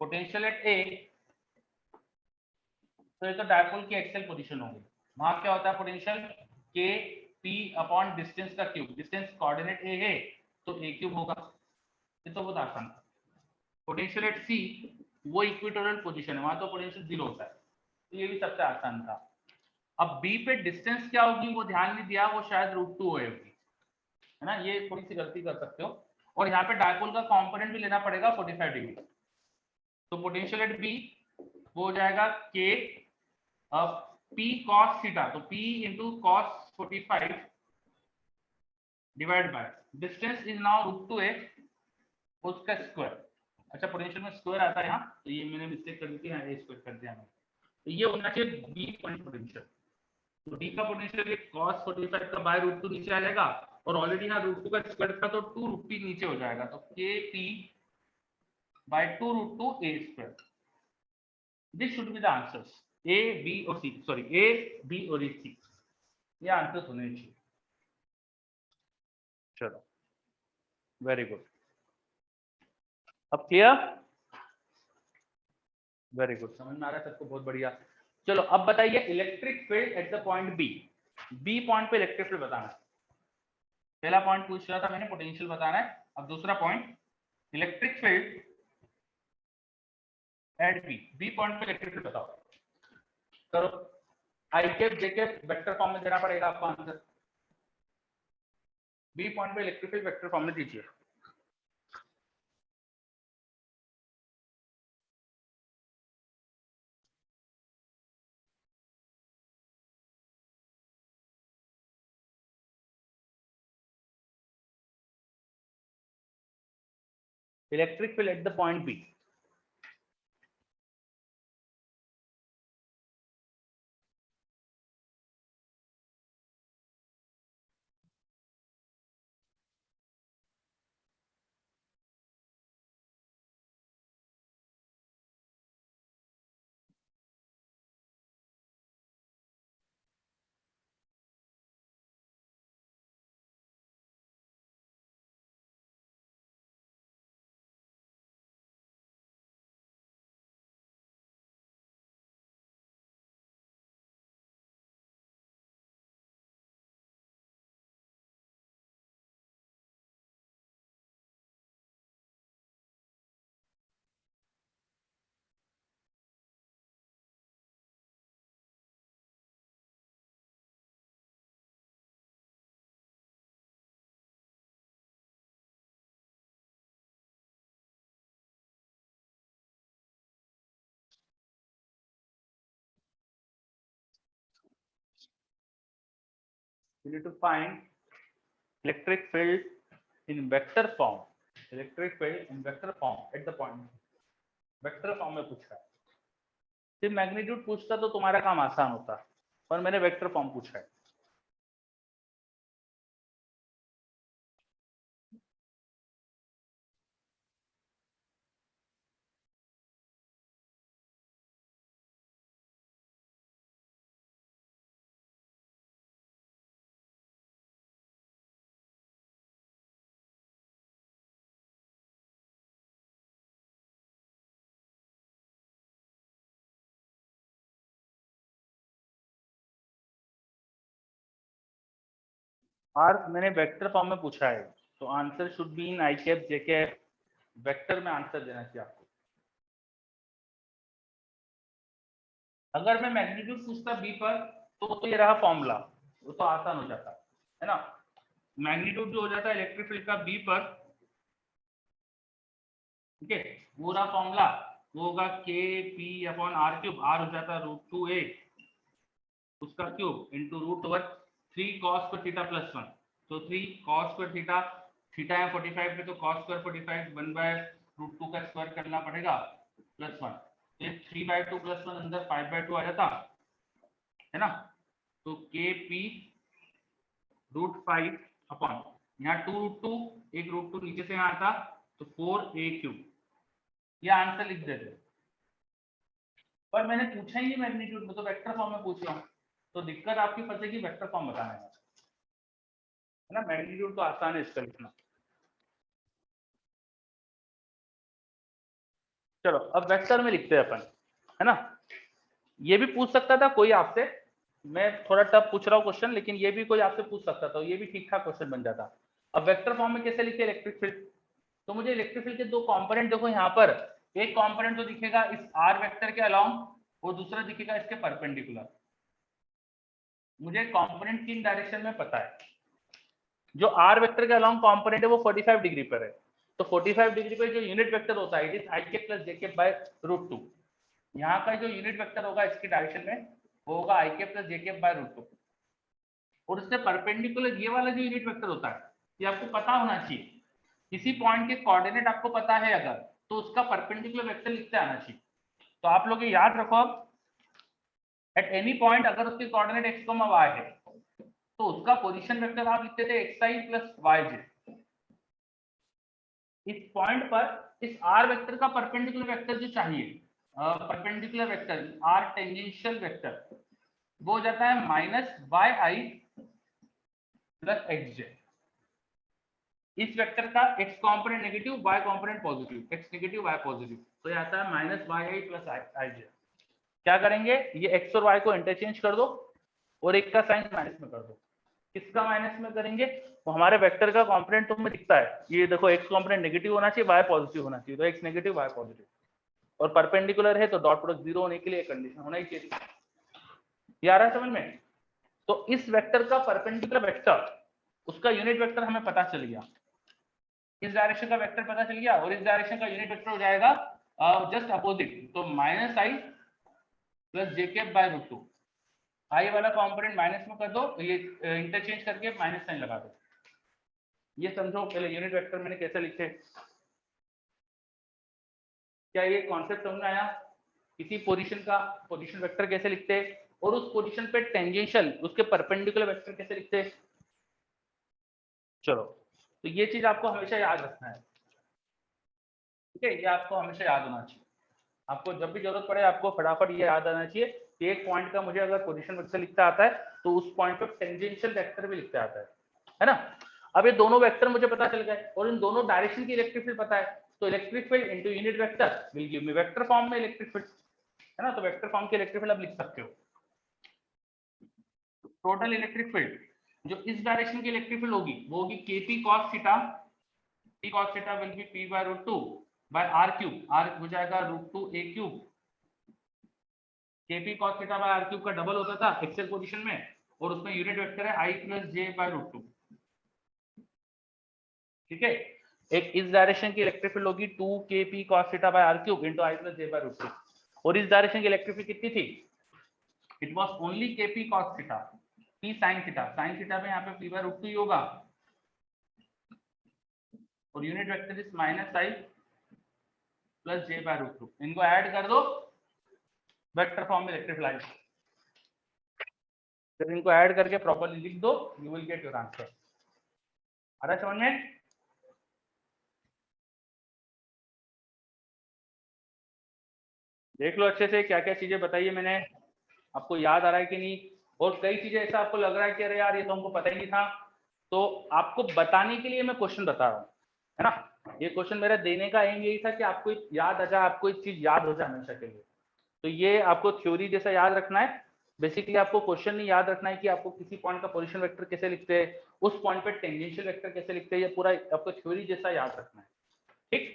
पोटेंशियल एट ए, तो ये तो डायपोल की एक्सेल पोजीशन होगी। वहां क्या होता है पोटेंशियल, के पी अपॉन डिस्टेंस का क्यूब। डिस्टेंस कोऑर्डिनेट ए है तो ए क्यूब होगा, ये तो बहुत आसान था। पोटेंशियल एट सी, वो इक्वेटोरियल पोजीशन है, वहां तो पोटेंशियल 0 होता है, तो ये भी सबसे आसान था। अब बी पे डिस्टेंस क्या होगी वो ध्यान नहीं दिया, वो शायद √2 होगी, है ना। ये थोड़ी सी गलती कर सकते हो। और यहाँ पे डायपोल का कंपोनेंट भी लेना पड़ेगा 45 डिग्री। तो पोटेंशियल एट बी वो हो जाएगा के पी कॉस थीटा, तो P into cos 45 divide by distance is now √2 है, उसका स्क्वायर। अच्छा पोटेंशियल में स्क्वायर आता है यहाँ, तो ये मैंने मिस्टेक कर दी थी, यहाँ ए स्क्वायर कर दिया मैंने। तो ये होना चाहिए बी पॉइंट पोटेंशियल। तो डी का पोटेंशियल cos 45 का बाय √2 नीचे आ जाएगा, और ऑलरेडी यहाँ √2 का स्क्वायर था तो 2√p नीचे हो जाएगा, तो kp by 2√2 a square. This should be the answers, A B और सी, सॉरी ए बी और सी, ये आंसर्स होने चाहिए। चलो वेरी गुड। अब क्लियर। वेरी गुड, समझ में आ रहा है सबको, बहुत बढ़िया। चलो अब बताइए electric field at the point B. B point पे इलेक्ट्रिक फील्ड बताना है। पहला पॉइंट पूछ रहा था मैंने, पोटेंशियल बताना है। अब दूसरा point electric field at B. B point पे इलेक्ट्रिक फील्ड बताओ। करो, i cap j cap vector form में देना पड़ेगा आपको आंसर। बी पॉइंट पे इलेक्ट्रिक फील्ड वेक्टर फॉर्म में दीजिए। Electric field at the point B. You need to find electric field in vector form. Electric field in vector form at the point. Vector form में पूछ रहा है। सिर्फ magnitude पूछता तो तुम्हारा काम आसान होता, पर मैंने वेक्टर फॉर्म पूछा है। और मैंने वेक्टर फॉर्म में पूछा है, तो answer should be in I cap j cap. Vector में आंसर देना चाहिए आपको। अगर मैं मैग्नीट्यूड पूछता बी पर तो ये रहा फॉर्मूला, वो तो आसान हो जाता है ना। मैग्नीट्यूड जो हो जाता है इलेक्ट्रिक फील्ड का बी पर, ठीक है, वो रहा फॉर्मूला, वो होगा k p upon r cube. R हो जाता है √2a उसका cube into √3 cos square theta plus 1। तो 3 cos स्क्वायर थीटा, थीटा है 45 पे, तो cos स्क्वायर 45 1/√2 का स्क्वायर करना पड़ेगा प्लस 1। तो 3/2 प्लस 1 अंदर 5/2 आ जाता है ना। तो के पी √5 अपॉन यहाँ 2√2, एक √2 नीचे से यहाँ आता, तो 4a³। ये आंसर लिख देते, पर मैंने पूछा ही नहीं मैग्नीट्यूड में, तो वेक्टर फॉर्म में पूछ रहा हूँ, तो दिक्कत आपकी फंसेगी वेक्टर फॉर्म बताने में, है ना। मैग्नीट्यूड तो आसान है इसका लिखना। चलो अब वेक्टर में लिखते हैं अपन, है ना। ये भी पूछ सकता था कोई आपसे, मैं थोड़ा टफ पूछ रहा हूँ क्वेश्चन, लेकिन ये भी कोई आपसे पूछ सकता था, ये भी ठीक ठाक क्वेश्चन बन जाता। अब वेक्टर फॉर्म में कैसे लिखे इलेक्ट्रिक फील्ड, तो मुझे इलेक्ट्रिक फील्ड के दो कंपोनेंट देखो यहाँ पर। एक कंपोनेंट तो दिखेगा इस आर वेक्टर के अलोंग, और दूसरा दिखेगा इसके परपेंडिकुलर। मुझे कंपोनेंट किन डायरेक्शन में पता है। जो आर वेक्टर के अलोंग कंपोनेंट है वो 45 डिग्री पर है, तो 45 डिग्री पर जो यूनिट वेक्टर होता है इट इज आई के प्लस जे के बाय √2। यहाँ का जो यूनिट वेक्टर होगा इसकी डायरेक्शन में वो होगा आई के प्लस जे के बाय √2, और उससे परपेंडिकुलर ये वाला जो यूनिट वेक्टर होता है ये आपको पता होना चाहिए। किसी पॉइंट के कोऑर्डिनेट आपको पता है अगर, तो उसका परपेंडिकुलर वेक्टर लिखते आना चाहिए। तो आप लोग ये याद रखो, अब एट एनी पॉइंट अगर उसके कोऑर्डिनेट x, y है, तो उसका पोजीशन वेक्टर आप लिखते थे xi प्लस yj। इस पॉइंट पर इस r वेक्टर का परपेंडिकुलर वेक्टर जो चाहिए, perpendicular vector r tangential vector, वो हो जाता है -yi प्लस xj। इस वेक्टर का x component negative, y component positive, x negative y positive, तो ये आता है माइनस वाई आई प्लस आई जे। क्या करेंगे, ये एक्स और वाई को इंटरचेंज कर दो और एक का साइन माइनस में कर दो। किसका माइनस में करेंगे, तो हमारे वेक्टर का कंपोनेंट तुम्हें दिखता है, ये देखो एक्स कंपोनेंट नेगेटिव होना चाहिए, वाई पॉजिटिव होना चाहिए, तो एक्स नेगेटिव वाई पॉजिटिव, और परपेंडिकुलर है तो डॉट प्रोडक्ट जीरो होने के लिए कंडीशन होना ही चाहिए। ये आ रहा है समझ में। तो इस वेक्टर का परपेंडिकुलर वेक्टर, उसका यूनिट वेक्टर हमें पता चल गया, इस डायरेक्शन का वेक्टर पता चल गया, और इस डायरेक्शन का यूनिट वेक्टर हो जाएगा जस्ट अपोजिट, तो minus i plus j cap by root two. I वाला कंपोनेंट माइनस में कर दो, ये इंटरचेंज करके माइनस साइन लगा दो। ये समझो पहले यूनिट वेक्टर मैंने कैसे लिखे, क्या ये कॉन्सेप्ट समझ में आया, किसी पोजीशन का पोजीशन वेक्टर कैसे लिखते हैं, और उस पोजीशन पे टेंजेंशियल उसके परपेंडिकुलर वेक्टर कैसे लिखते हैं। चलो, तो ये चीज आपको हमेशा याद रखना है, ठीक है, ये आपको हमेशा याद होना चाहिए। आपको जब भी जरूरत पड़े आपको फटाफट ये याद आना चाहिए कि एक पॉइंट का मुझे अगर पोजीशन वेक्टर लिखता आता है तो उस पॉइंट पे टेंजेंशियल वेक्टर भी लिखता आता है ना। अब ये दोनों वेक्टर मुझे पता चल गए और इन दोनों डायरेक्शन की इलेक्ट्रिक फील्ड पता है, तो electric field into unit vector will give me vector form में इलेक्ट्रिक फील्ड, है ना। तो वेक्टर फॉर्म की इलेक्ट्रिक फील्ड आप लिख सकते हो। टोटल इलेक्ट्रिक फील्ड जो इस डायरेक्शन की इलेक्ट्रिक फील्ड होगी वो होगी kp cos theta, p cos theta will be p by root 2 by r cube, r हो जाएगा root 2 a cube, kp cos theta by r cube का डबल होता था एक्सेल पोजीशन में, और उसमें यूनिट वेक्टर है i plus j by root 2, ठीक है। एक इस डायरेक्शन की इलेक्ट्रिक फील्ड होगी 2 kp cos theta by r cube into i plus j by root 2, और इस डायरेक्शन की इलेक्ट्रिक फील्ड कितनी थी, it was only kp cos theta, p sin theta, sin theta में यहाँ पे p by रूट 2 ही होगा, और unit vector is minus i plus j by root 2, इनको ऐड कर दो वेक्टर फॉर्म में इलेक्ट्रिक फील्ड, जब इनको ऐड करके प्रॉपर्ली लिख दो you will get your answer. आ रहा है समझ में। देख लो अच्छे से क्या क्या चीजें बताइए मैंने, आपको याद आ रहा है कि नहीं, और कई चीजें ऐसा आपको लग रहा है कि अरे यार ये तो हमको पता ही नहीं था, तो आपको बताने के लिए मैं क्वेश्चन बता रहा हूँ, है ना। ये क्वेश्चन मेरा देने का एम यही था कि आपको याद आ जाए, आपको एक चीज याद हो जाए हमेशा के लिए। तो ये आपको थ्योरी जैसा याद रखना है, बेसिकली आपको क्वेश्चन नहीं याद रखना है कि आपको किसी पॉइंट का पोजीशन वेक्टर कैसे लिखते हैं, उस पॉइंट पे टेंजेंशियल वेक्टर कैसे लिखते हैं, ये पूरा आपको थ्योरी जैसा याद रखना है, ठीक।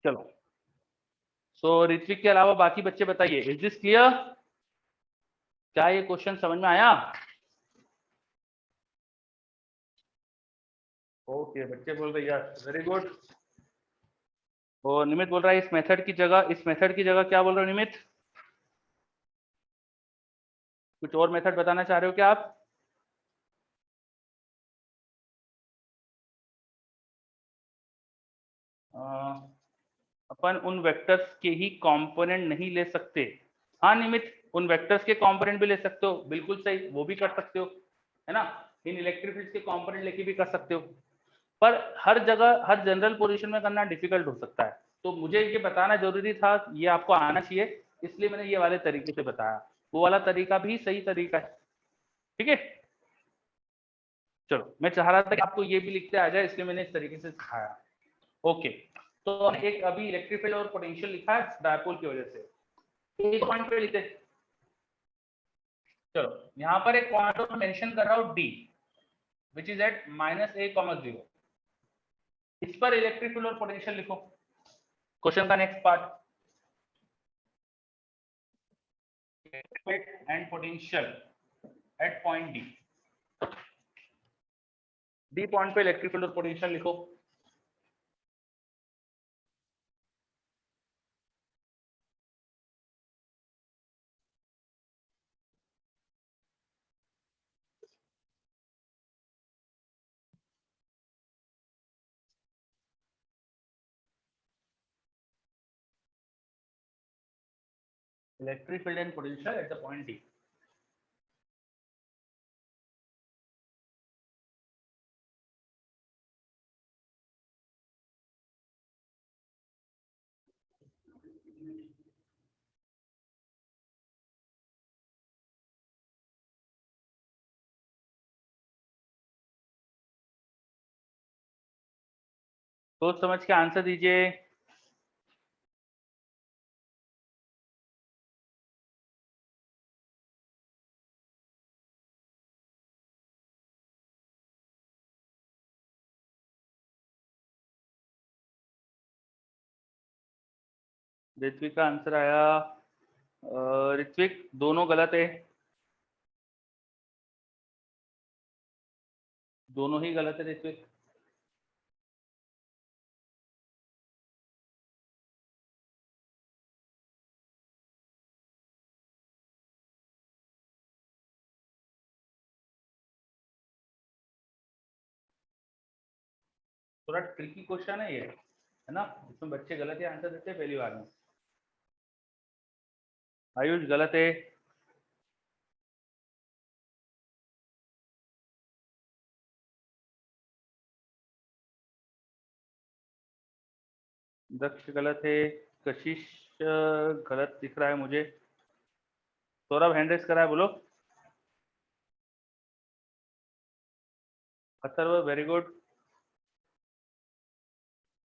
चलो, सो ऋत्विक के अलावा बाकी बच्चे बताइए, इज दिस क्लियर, क्या ये क्वेश्चन समझ में आया। ओके, बच्चे बोल रहे यस, वेरी गुड। और निमित बोल रहा है इस मेथड की जगह क्या बोल रहे हो निमित, कुछ और मेथड बताना चाह रहे हो क्या आप। अपन उन वेक्टर्स के ही कंपोनेंट नहीं ले सकते। हाँ निमित, उन वेक्टर्स के कंपोनेंट भी ले सकते हो, बिल्कुल सही, वो भी कर सकते हो, है ना। इन इलेक्ट्रिक फील्ड के कंपोनेंट लेके भी कर सकते हो, पर हर जगह हर जनरल पोजीशन में करना डिफिकल्ट हो सकता है, तो मुझे ये बताना जरूरी था, ये आपको आना चाहिए, इसलिए मैंने ये वाले तरीके से बताया, वो वाला तरीका भी सही तरीका है, ठीक है। चलो, मैं चाह रहा था कि आपको ये भी लिखते आ जाए, इसलिए मैंने इस तरीके से सिखाया। ओके, तो एक अभी इलेक्ट्रिक फील्ड और पोटेंशियल लिखा है डायपोल की वजह से, एक पॉइंट पे लिखते। चलो, यहाँ पर एक पॉइंट मेंशन कर रहा हूँ D, which is at -a, 0, इस पर इलेक्ट्रिक फील्ड और पोटेंशियल लिखो। क्वेश्चन का next part, and potential at point D, D point पे इलेक्ट्रिक फील्ड और पोटेंशियल लिखो। Electric field and potential at the point D. सोच समझ के आंसर दीजिए। ऋत्विक का आंसर आया, ऋत्विक दोनों गलत है, दोनों ही गलत है ऋत्विक। थोड़ा ट्रिकी क्वेश्चन है ये, है ना, इसमें बच्चे गलत ही आंसर देते हैं पहली बार में। आयुष गलत है, दक्ष गलत है, कशिश गलत दिख रहा है मुझे। सौरभ हैंड रेस करा है, बोलो। Atharva very good.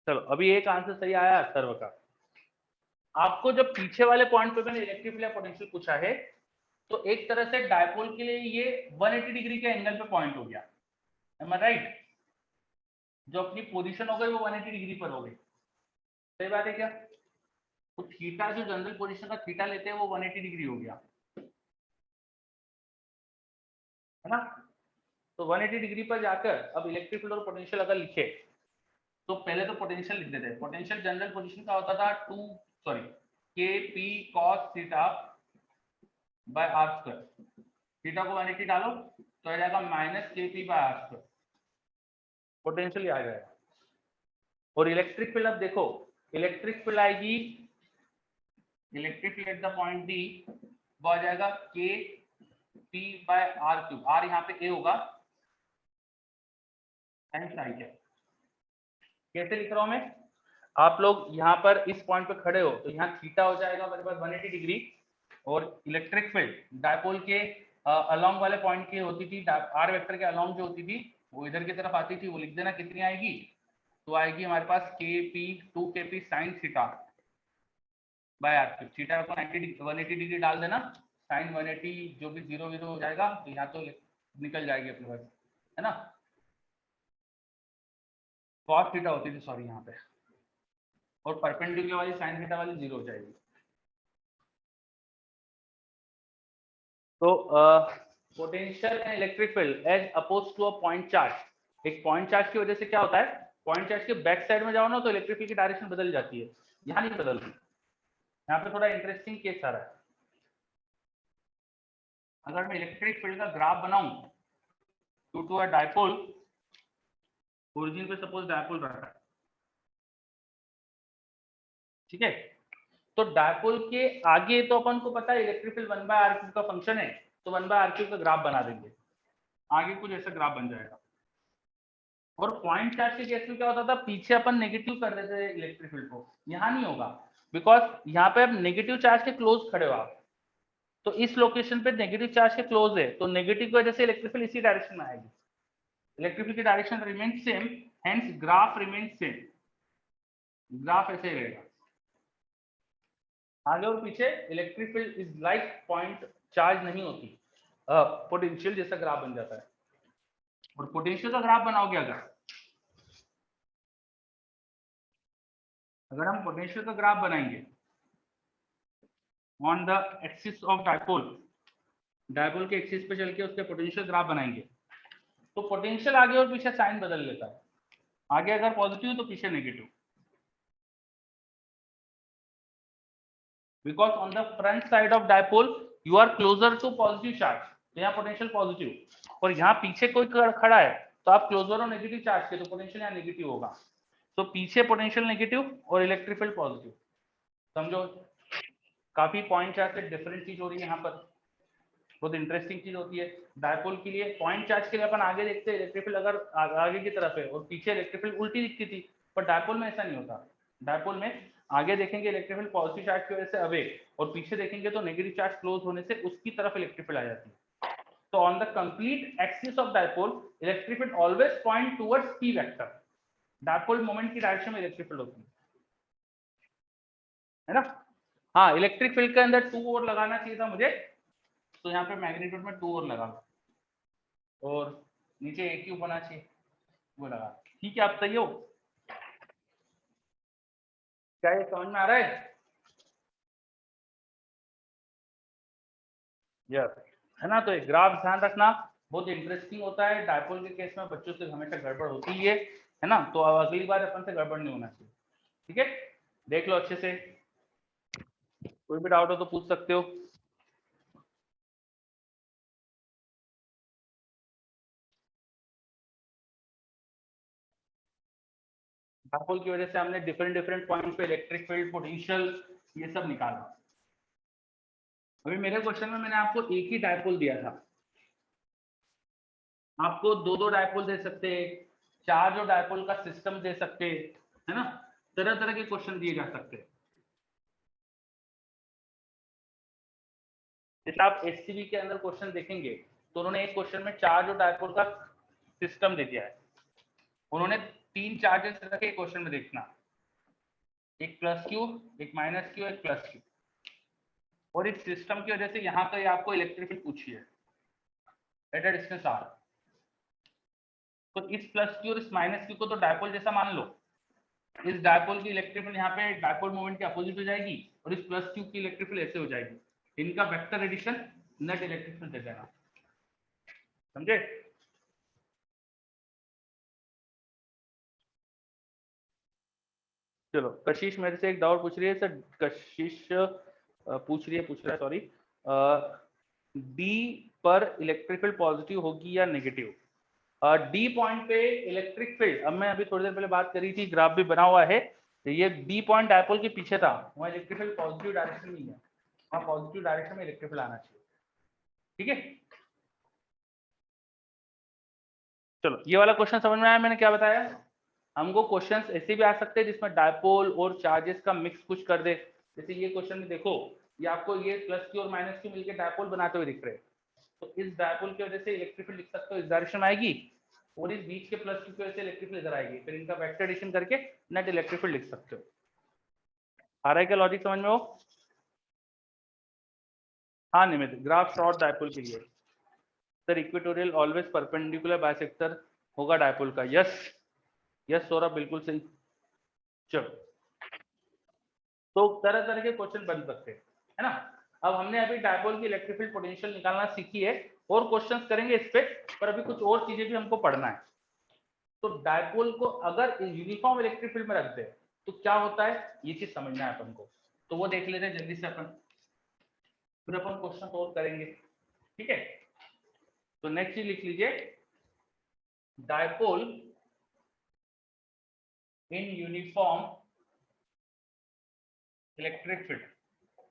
चलो अभी एक आंसर सही आया अथर्व का। आपको जब पीछे वाले पॉइंट पे मैंने इलेक्ट्रिक फील्ड या पोटेंशियल पूछा है, तो एक तरह से डायपोल के लिए ये 180 डिग्री के एंगल पे पॉइंट हो गया, एम आई राइट? जो अपनी पोजीशन हो गई वो 180 डिग्री पर हो गई, सही बात है क्या? तो थीटा जो जनरल पोजीशन का थीटा लेते हैं वो 180 डिग्री हो गया, है ना? तो 180 डिग्री पर जाकर अब इलेक्ट्रिक फील्ड और पोटेंशियल अगर लिखे, तो पहले तो पोटेंशियल लिख देते हैं। पोटेंशियल जनरल पोजीशन का होता था k P cos theta by are square. Theta को 180 डालो तो आ जाएगा minus k P by are square, potential आ जाएगा। और इलेक्ट्रिक फील्ड अब देखो, इलेक्ट्रिक फील्ड आएगी, electric field at the point D वो आ जाएगा k P by are cube. R यहाँ पे ए होगा, कैसे लिख रहा हूं मैं? आप लोग यहाँ पर इस पॉइंट पे खड़े हो तो यहाँ थीटा हो जाएगा मेरे पास 180 डिग्री, और इलेक्ट्रिक फील्ड डायपोल के अलोंग वाले पॉइंट की होती थी, आर वेक्टर के अलोंग जो होती थी वो इधर की तरफ आती थी, वो लिख देना कितनी आएगी, तो आएगी हमारे पास के P 2 K P sine theta by are cube. Theta को 180 डिग्री डाल देना, साइन 180 जो भी 0 0 हो जाएगा, तो यहाँ तो निकल जाएगी अपने पास, है ना? कॉस थीटा होती थी सॉरी यहाँ पे, और परपेंडिकुलर वाली साइन थीटा वाली 0 हो जाएगी। तो potential and electric field as oppose to a point charge, एक पॉइंट चार्ज की वजह से क्या होता है, पॉइंट चार्ज के बैक साइड में जाओ ना तो इलेक्ट्रिक फील्ड की डायरेक्शन बदल जाती है, यहाँ नहीं बदलती। यहाँ पे थोड़ा इंटरेस्टिंग केस आ रहा है। अगर मैं इलेक्ट्रिक फील्ड का ग्राफ बनाऊं due to a dipole, origin पे सपोज डायपोल रखा है, ठीक है, तो डायपोल के आगे तो अपन को पता है इलेक्ट्रिक फील्ड 1/r³ का फंक्शन है, तो 1/r³ का ग्राफ बना देंगे, आगे कुछ ऐसा ग्राफ बन जाएगा। और पॉइंट चार्ज के केस में क्या होता था, पीछे अपन नेगेटिव कर देते थे इलेक्ट्रिक फील्ड को, यहाँ नहीं होगा, बिकॉज यहाँ पे अब नेगेटिव चार्ज के क्लोज खड़े हो आप, तो इस लोकेशन पे नेगेटिव चार्ज के क्लोज है, तो नेगेटिव की वजह से इलेक्ट्रिक फील्ड इसी डायरेक्शन में आएगी, इलेक्ट्रिक फील्ड की direction remain same, hence graph remain same, graph ऐसे ही रहेगा। आगे और पीछे electric field is like point charge नहीं होती, पोटेंशियल जैसा ग्राफ बन जाता है। और पोटेंशियल का ग्राफ बनाओगे अगर हम पोटेंशियल का ग्राफ बनाएंगे on the axis of dipole, dipole के एक्सिस पे चल के उसके पोटेंशियल ग्राफ बनाएंगे, तो पोटेंशियल आगे और पीछे साइन बदल लेता है, आगे अगर पॉजिटिव तो पीछे negative, because on the front side of dipole you are closer to positive charge, तो यहाँ पोटेंशियल पॉजिटिव, और यहाँ पीछे कोई खड़ा है तो आप क्लोजर और नेगेटिव चार्ज के, तो पोटेंशियल यहाँ नेगेटिव होगा, तो पीछे पोटेंशियल नेगेटिव और इलेक्ट्रिक फील्ड पॉजिटिव। समझो, काफी पॉइंट चार्ज से डिफरेंट चीज हो रही है यहाँ पर, बहुत इंटरेस्टिंग चीज होती है। डायपोल के लिए पॉइंट चार्ज के लिए अपन आगे देखते हैं इलेक्ट्रिक फील्ड अगर आगे की तरफ है और पीछे इलेक्ट्रिक फील्ड उल्टी दिखती थी, पर डायपोल में ऐसा नहीं होता। डायपोल में आगे देखेंगे इलेक्ट्रिक फील्ड पॉजिटिव चार्ज की वजह से अवे, और पीछे देखेंगे तो नेगेटिव चार्ज क्लोज होने से उसकी तरफ इलेक्ट्रिक फील्ड आ जाती है। तो on the complete axis of dipole electric field always point towards P vector, dipole moment की डायरेक्शन में इलेक्ट्रिक फील्ड होती है ना। हाँ, इलेक्ट्रिक फील्ड के अंदर 2 और लगाना चाहिए था मुझे, तो यहाँ पे मैग्नीट्यूड में 2 और लगा और नीचे एक क्यूब होना चाहिए, वो लगा। ठीक है, आप सही हो? क्या ये समझ में आ रहा है? यस, है ना। तो एक ग्राफ ध्यान रखना, बहुत इंटरेस्टिंग होता है। डायपोल के केस में बच्चों से हमेशा गड़बड़ होती है ना। तो अब अगली बार अपन से गड़बड़ नहीं होना चाहिए। ठीक है, देख लो अच्छे से, कोई भी डाउट हो तो पूछ सकते हो। डायपोल की वजह से हमने डिफरेंट डिफरेंट पॉइंट पे इलेक्ट्रिक फील्ड, पोटेंशियल, ये सब निकाला। अभी मेरे क्वेश्चन में मैंने आपको एक ही डायपोल दिया था, आपको दो दो डायपोल दे सकते, चार जो डायपोल का सिस्टम दे सकते, है ना। तरह तरह के क्वेश्चन दिए जा सकते। जैसे आप एससीबी के अंदर क्वेश्चन देखेंगे तो उन्होंने एक क्वेश्चन में चार जो डायपोल का सिस्टम दे दिया है, उन्होंने 3 चार्जेस रखे क्वेश्चन में, देखना, एक प्लस क्यू, एक माइनस क्यू, एक प्लस क्यू। और इस सिस्टम की वजह से यहाँ पे आपको इलेक्ट्रिक फील्ड पूछी है एट अ डिस्टेंस आर। तो इस प्लस क्यू और इस माइनस क्यू को तो डायपोल जैसा मान लो, इस डायपोल की इलेक्ट्रिक फील्ड यहाँ पे डायपोल मोमेंट के अपोजिट हो जाएगी और इस प्लस क्यू की इलेक्ट्रिक फील्ड ऐसे हो जाएगी। इनका vector addition net electric field दे देना, समझे? चलो, कशिश मेरे से एक डाउट पूछ रही है सर। कशिश पूछ रहा है, सॉरी, डी पर इलेक्ट्रिक फील्ड पॉजिटिव होगी या नेगेटिव? डी पॉइंट पे इलेक्ट्रिक फील्ड, अब मैं अभी थोड़ी देर पहले बात करी थी, ग्राफ भी बना हुआ है, तो ये डी पॉइंट डायपोल के पीछे था, वहाँ इलेक्ट्रिक फील्ड पॉजिटिव डायरेक्शन में है, वहाँ पॉजिटिव डायरेक्शन में इलेक्ट्रिक फील्ड आना चाहिए। ठीक है, चलो ये वाला क्वेश्चन समझ में आया मैंने क्या बताया? हमको क्वेश्चंस ऐसे भी आ सकते हैं जिसमें डायपोल और चार्जेस का मिक्स कुछ कर दे। जैसे ये क्वेश्चन में देखो, ये आपको ये प्लस क्यू और माइनस क्यू मिलकर डायपोल बनाते हुए दिख रहे हैं, तो इस डायपोल की वजह से इलेक्ट्रिक फील्ड लिख सकते हो इस डायरेक्शन में आएगी, और इस बीच के प्लस क्यू की वजह से इलेक्ट्रिक फील्ड इधर आएगी, फिर इनका वेक्टर एडिशन करके नेट इलेक्ट्रिक फील्ड लिख सकते हो। आ रहा है क्या लॉजिक समझ में हो? हाँ निमित, ग्राफ शॉर्ट डायपोल के लिए sir equatorial always perpendicular bisector होगा डायपोल का। यस यस सौरभ, बिल्कुल सही। चलो, तो तरह तरह के क्वेश्चन बन सकते हैं, है ना। अब हमने अभी डायपोल की इलेक्ट्रिक फील्ड पोटेंशियल निकालना सीखी है, और क्वेश्चंस करेंगे इस पे, पर अभी कुछ और चीजें भी हमको पढ़ना है। तो डायपोल को अगर यूनिफॉर्म इलेक्ट्रिक फील्ड में रख दे तो क्या होता है, ये चीज समझना है अपन को, तो वो देख लेते हैं जल्दी से अपन, फिर अपन क्वेश्चन सोल्व करेंगे। ठीक है, तो नेक्स्ट चीज लिख लीजिए, dipole in uniform electric field,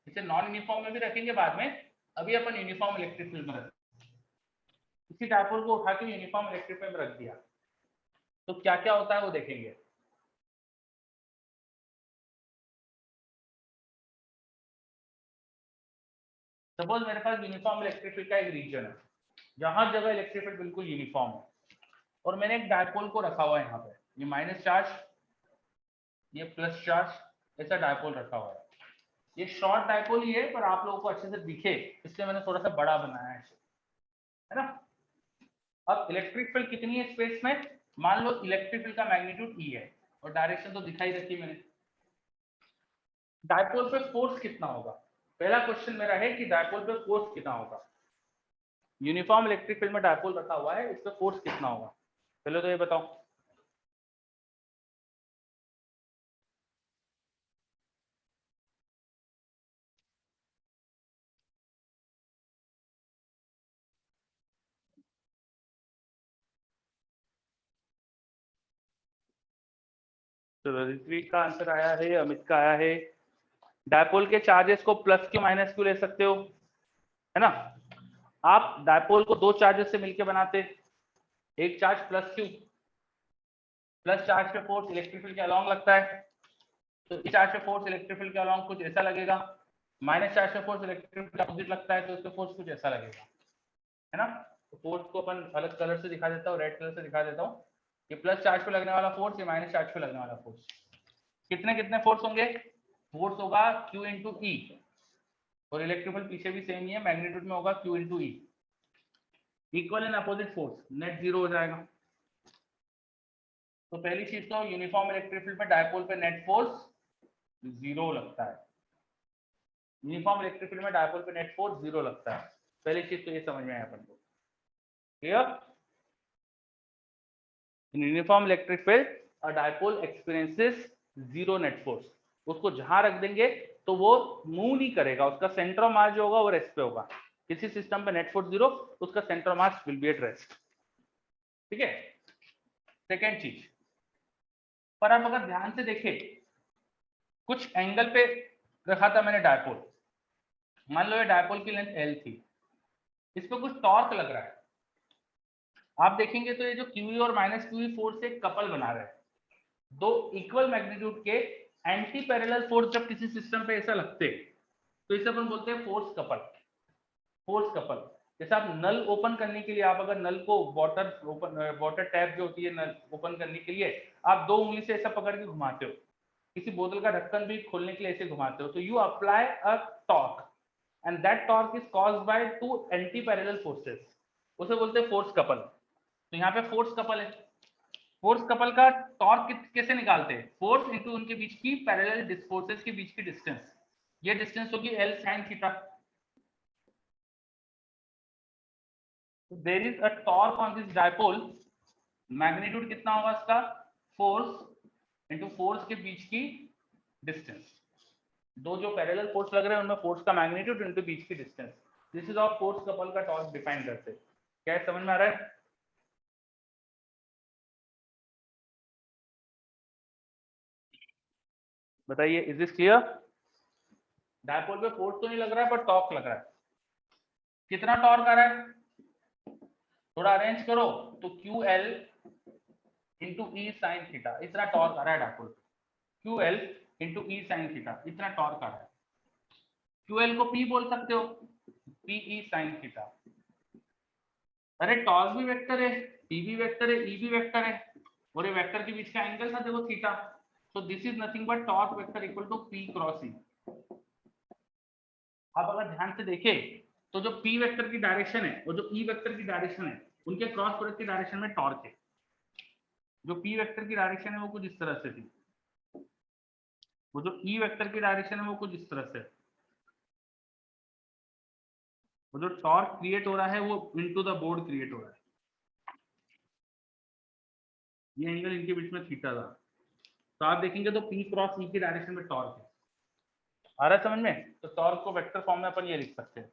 इसे नॉन यूनिफॉर्म में भी रखेंगे बाद में, अभी अपन यूनिफॉर्म इलेक्ट्रिक फील्ड में रखेंगे। इसी डायपोल को उठा के यूनिफॉर्म इलेक्ट्रिक फील्ड में रख दिया तो क्या क्या होता है वो देखेंगे। सपोज मेरे पास यूनिफॉर्म इलेक्ट्रिक फील्ड का एक रीजन है जहां जगह इलेक्ट्रिक फील्ड बिल्कुल यूनिफॉर्म है, और मैंने एक डायपोल को रखा हुआ है यहाँ पे, ये माइनस चार्ज, ये प्लस चार्ज, ऐसा डायपोल रखा हुआ है। ये शॉर्ट डायपोल ही है, पर आप लोगों को अच्छे से दिखे इसलिए मैंने थोड़ा सा बड़ा बनाया है ना। अब इलेक्ट्रिक फील्ड कितनी है स्पेस में, मान लो इलेक्ट्रिक फील्ड का मैग्नीट्यूड ई है, और डायरेक्शन तो दिखाई रखी मैंने। डायपोल पे फोर्स कितना होगा, पहला क्वेश्चन मेरा है कि डायपोल पे फोर्स कितना होगा। यूनिफॉर्म इलेक्ट्रिक फील्ड में डायपोल रखा हुआ है, इस पे फोर्स कितना होगा, पहले तो ये बताओ। तो ऋत्विक का आंसर आया है, अमित का आया है। डायपोल के चार्जेस को प्लस क्यू माइनस क्यू ले सकते हो, है ना। आप डायपोल को दो चार्जेस से मिलकर बनाते, एक charge plus Q, plus charge पे फोर्स इलेक्ट्रिक फील्ड के अलोंग लगता है, तो इस चार्ज पे फोर्स इलेक्ट्रिक फील्ड के अलोंग कुछ ऐसा लगेगा, माइनस चार्ज पे फोर्स इलेक्ट्रिक फील्ड के अपोजिट लगता है तो इसका फोर्स कुछ ऐसा लगेगा, है ना। तो फोर्स को अपन अलग कलर से दिखा देता हूँ, रेड कलर से दिखा देता हूँ। ये प्लस चार्ज पे लगने वाला फोर्स, ये माइनस चार्ज पे लगने वाला फोर्स। कितने कितने फोर्स होंगे? फोर्स होगा Q इंटू ई, और इलेक्ट्रिक फील्ड पीछे भी सेम ही है, मैग्नीट्यूड में होगा Q into E. Equal and opposite force, net zero हो जाएगा। तो पहली चीज तो यूनिफॉर्म इलेक्ट्रिक फील्ड में डायपोल पे नेट फोर्स जीरो लगता है। यूनिफॉर्म इलेक्ट्रिक फील्ड में डायपोल पे नेट फोर्स जीरो लगता है। पहली चीज तो ये समझ में आया अपन को, clear? In uniform electric field a dipole experiences zero net force. उसको जहां रख देंगे तो वो मूव नहीं करेगा, उसका सेंटर ऑफ मास जो होगा वो रेस्ट पे होगा। किसी सिस्टम पे नेट फोर्स जीरो, उसका centre of mass will be at rest, ठीक है? सेकेंड चीज, पर आप अगर ध्यान से देखें, कुछ एंगल पे रखा था मैंने डायपोल, मान लो ये डायपोल की लेंथ L थी, इस पे कुछ टॉर्क लग रहा है। आप देखेंगे तो ये जो QE और माइनस QE फोर्स एक कपल बना रहे हैं। दो इक्वल मैग्नीट्यूड के एंटी पैरेलल फोर्स जब किसी सिस्टम पे ऐसा लगते तो इसे अपन बोलते हैं फोर्स कपल। फोर्स कपल, जैसे आप नल ओपन करने के लिए, आप अगर नल को वाटर टैप जो होती है नल ओपन करने के लिए, आप दो उंगली से ऐसा पकड़ के घुमाते हो, किसी बोतल का ढक्कन भी खोलने के लिए ऐसे घुमाते हो, तो you apply a torque and that torque is caused by two anti parallel forces, उसे बोलते हैं फोर्स कपल। तो यहाँ पे फोर्स कपल है। फोर्स कपल का टॉर्क कैसे निकालते हैं? फोर्स इनटू उनके बीच की पैरेलल फोर्सेस के बीच की डिस्टेंस, ये डिस्टेंस होगी L sin theta. There is a torque on this dipole, magnitude कितना होगा इसका? फोर्स इनटू फोर्स के बीच की डिस्टेंस। दो जो पैरेलल फोर्स लग रहे हैं उनमें फोर्स का मैग्नीट्यूड इनटू बीच की distance. This is how force couple का टॉर्क डिफाइन करते हैं। क्या समझ में आ रहा है? बताइए, इज दिस क्लियर? डायपोल पे फोर्स तो नहीं लग रहा है, पर टॉर्क लग रहा है। कितना टॉर्क आ रहा है? थोड़ा अरेंज करो तो QL इंटू ई साइन थीटा, इतना टॉर्क आ रहा है डायपोल पे। QL इंटू ई साइन थीटा, इतना टॉर्क आ रहा है। QL को P बोल सकते हो, PE साइन थीटा। अरे टॉर्क भी वेक्टर है, P भी वेक्टर है, E भी वेक्टर है, और ये वेक्टर के बीच का एंगल था देखो theta. So this is nothing but torque vector equal to P cross E। आप अगर ध्यान से देखें तो जो P वेक्टर की डायरेक्शन है और जो E वेक्टर की डायरेक्शन है, उनके क्रॉस प्रोडक्ट की डायरेक्शन में टॉर्क है। जो P वेक्टर की डायरेक्शन है वो कुछ इस तरह से थी, वो जो E वेक्टर की डायरेक्शन है वो कुछ इस तरह से। वो जो टॉर्क क्रिएट हो रहा है वो इनटू द बोर्ड क्रिएट हो रहा है। ये एंगल इनके बीच में थीटा था, तो आप देखेंगे तो P क्रॉस E की डायरेक्शन में टॉर्क है। आ रहा है समझ में? तो टॉर्क को वेक्टर फॉर्म में अपन ये लिख सकते हैं।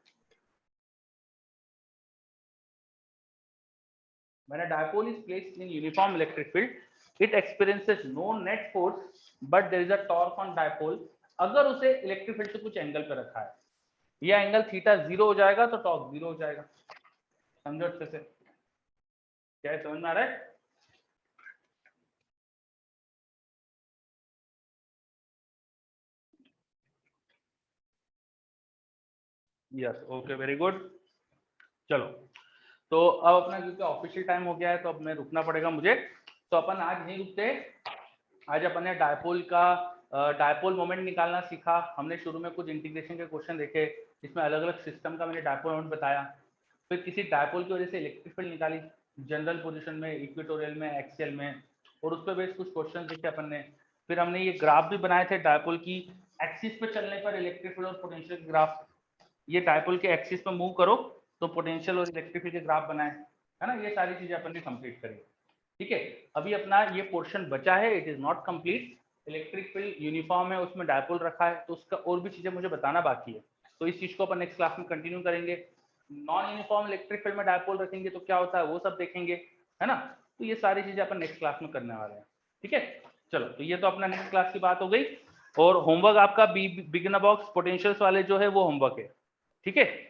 When a dipole is placed in uniform electric field, it experiences no net force, but there is a torque on dipole. अगर उसे इलेक्ट्रिक फील्ड से कुछ एंगल पे रखा है, यह एंगल थीटा जीरो हो जाएगा तो टॉर्क जीरो हो जाएगा। समझो अच्छे से, क्या समझ में आ रहा है? Yes, okay, very good. चलो, तो अब अपना क्योंकि ऑफिशियल टाइम हो गया है तो अब मैं रुकना पड़ेगा मुझे, तो अपन आज नहीं रुकते। आज अपन ने डायपोल का डायपोल मोमेंट निकालना सीखा। हमने शुरू में कुछ इंटीग्रेशन के क्वेश्चन देखे, इसमें अलग अलग सिस्टम का मैंने डायपोल मोमेंट बताया। फिर किसी डायपोल की वजह से इलेक्ट्रिक फील्ड निकाली, जनरल पोजीशन में, इक्वेटोरियल में, एक्सियल में, और उस पर बेस्ड कुछ क्वेश्चन देखे अपन ने। फिर हमने ये ग्राफ भी बनाए थे डायपोल की एक्सिस पे चलने पर इलेक्ट्रिक फील्ड और पोटेंशियल ग्राफ। ये डायपोल के एक्सिस पर मूव करो तो पोटेंशियल और इलेक्ट्रिक फील्ड के ग्राफ बनाए, है ना? ये सारी चीजें अपन ने कंप्लीट करी, ठीक है? अभी अपना ये पोर्शन बचा है, it is not complete. Electric field uniform है, उसमें डायपोल रखा है, तो उसका और भी चीजें मुझे बताना बाकी है, तो इस चीज को अपन नेक्स्ट क्लास में कंटिन्यू करेंगे। नॉन यूनिफॉर्म इलेक्ट्रिक फील्ड में डायपोल रखेंगे तो क्या होता है वो सब देखेंगे, है ना? तो ये सारी चीजें अपन नेक्स्ट क्लास में करने वाले हैं, ठीक है? चलो, तो ये तो अपना नेक्स्ट क्लास की बात हो गई, और होमवर्क आपका बिगिनर बॉक्स पोटेंशियल्स वाले जो है वो होमवर्क है, ठीक है?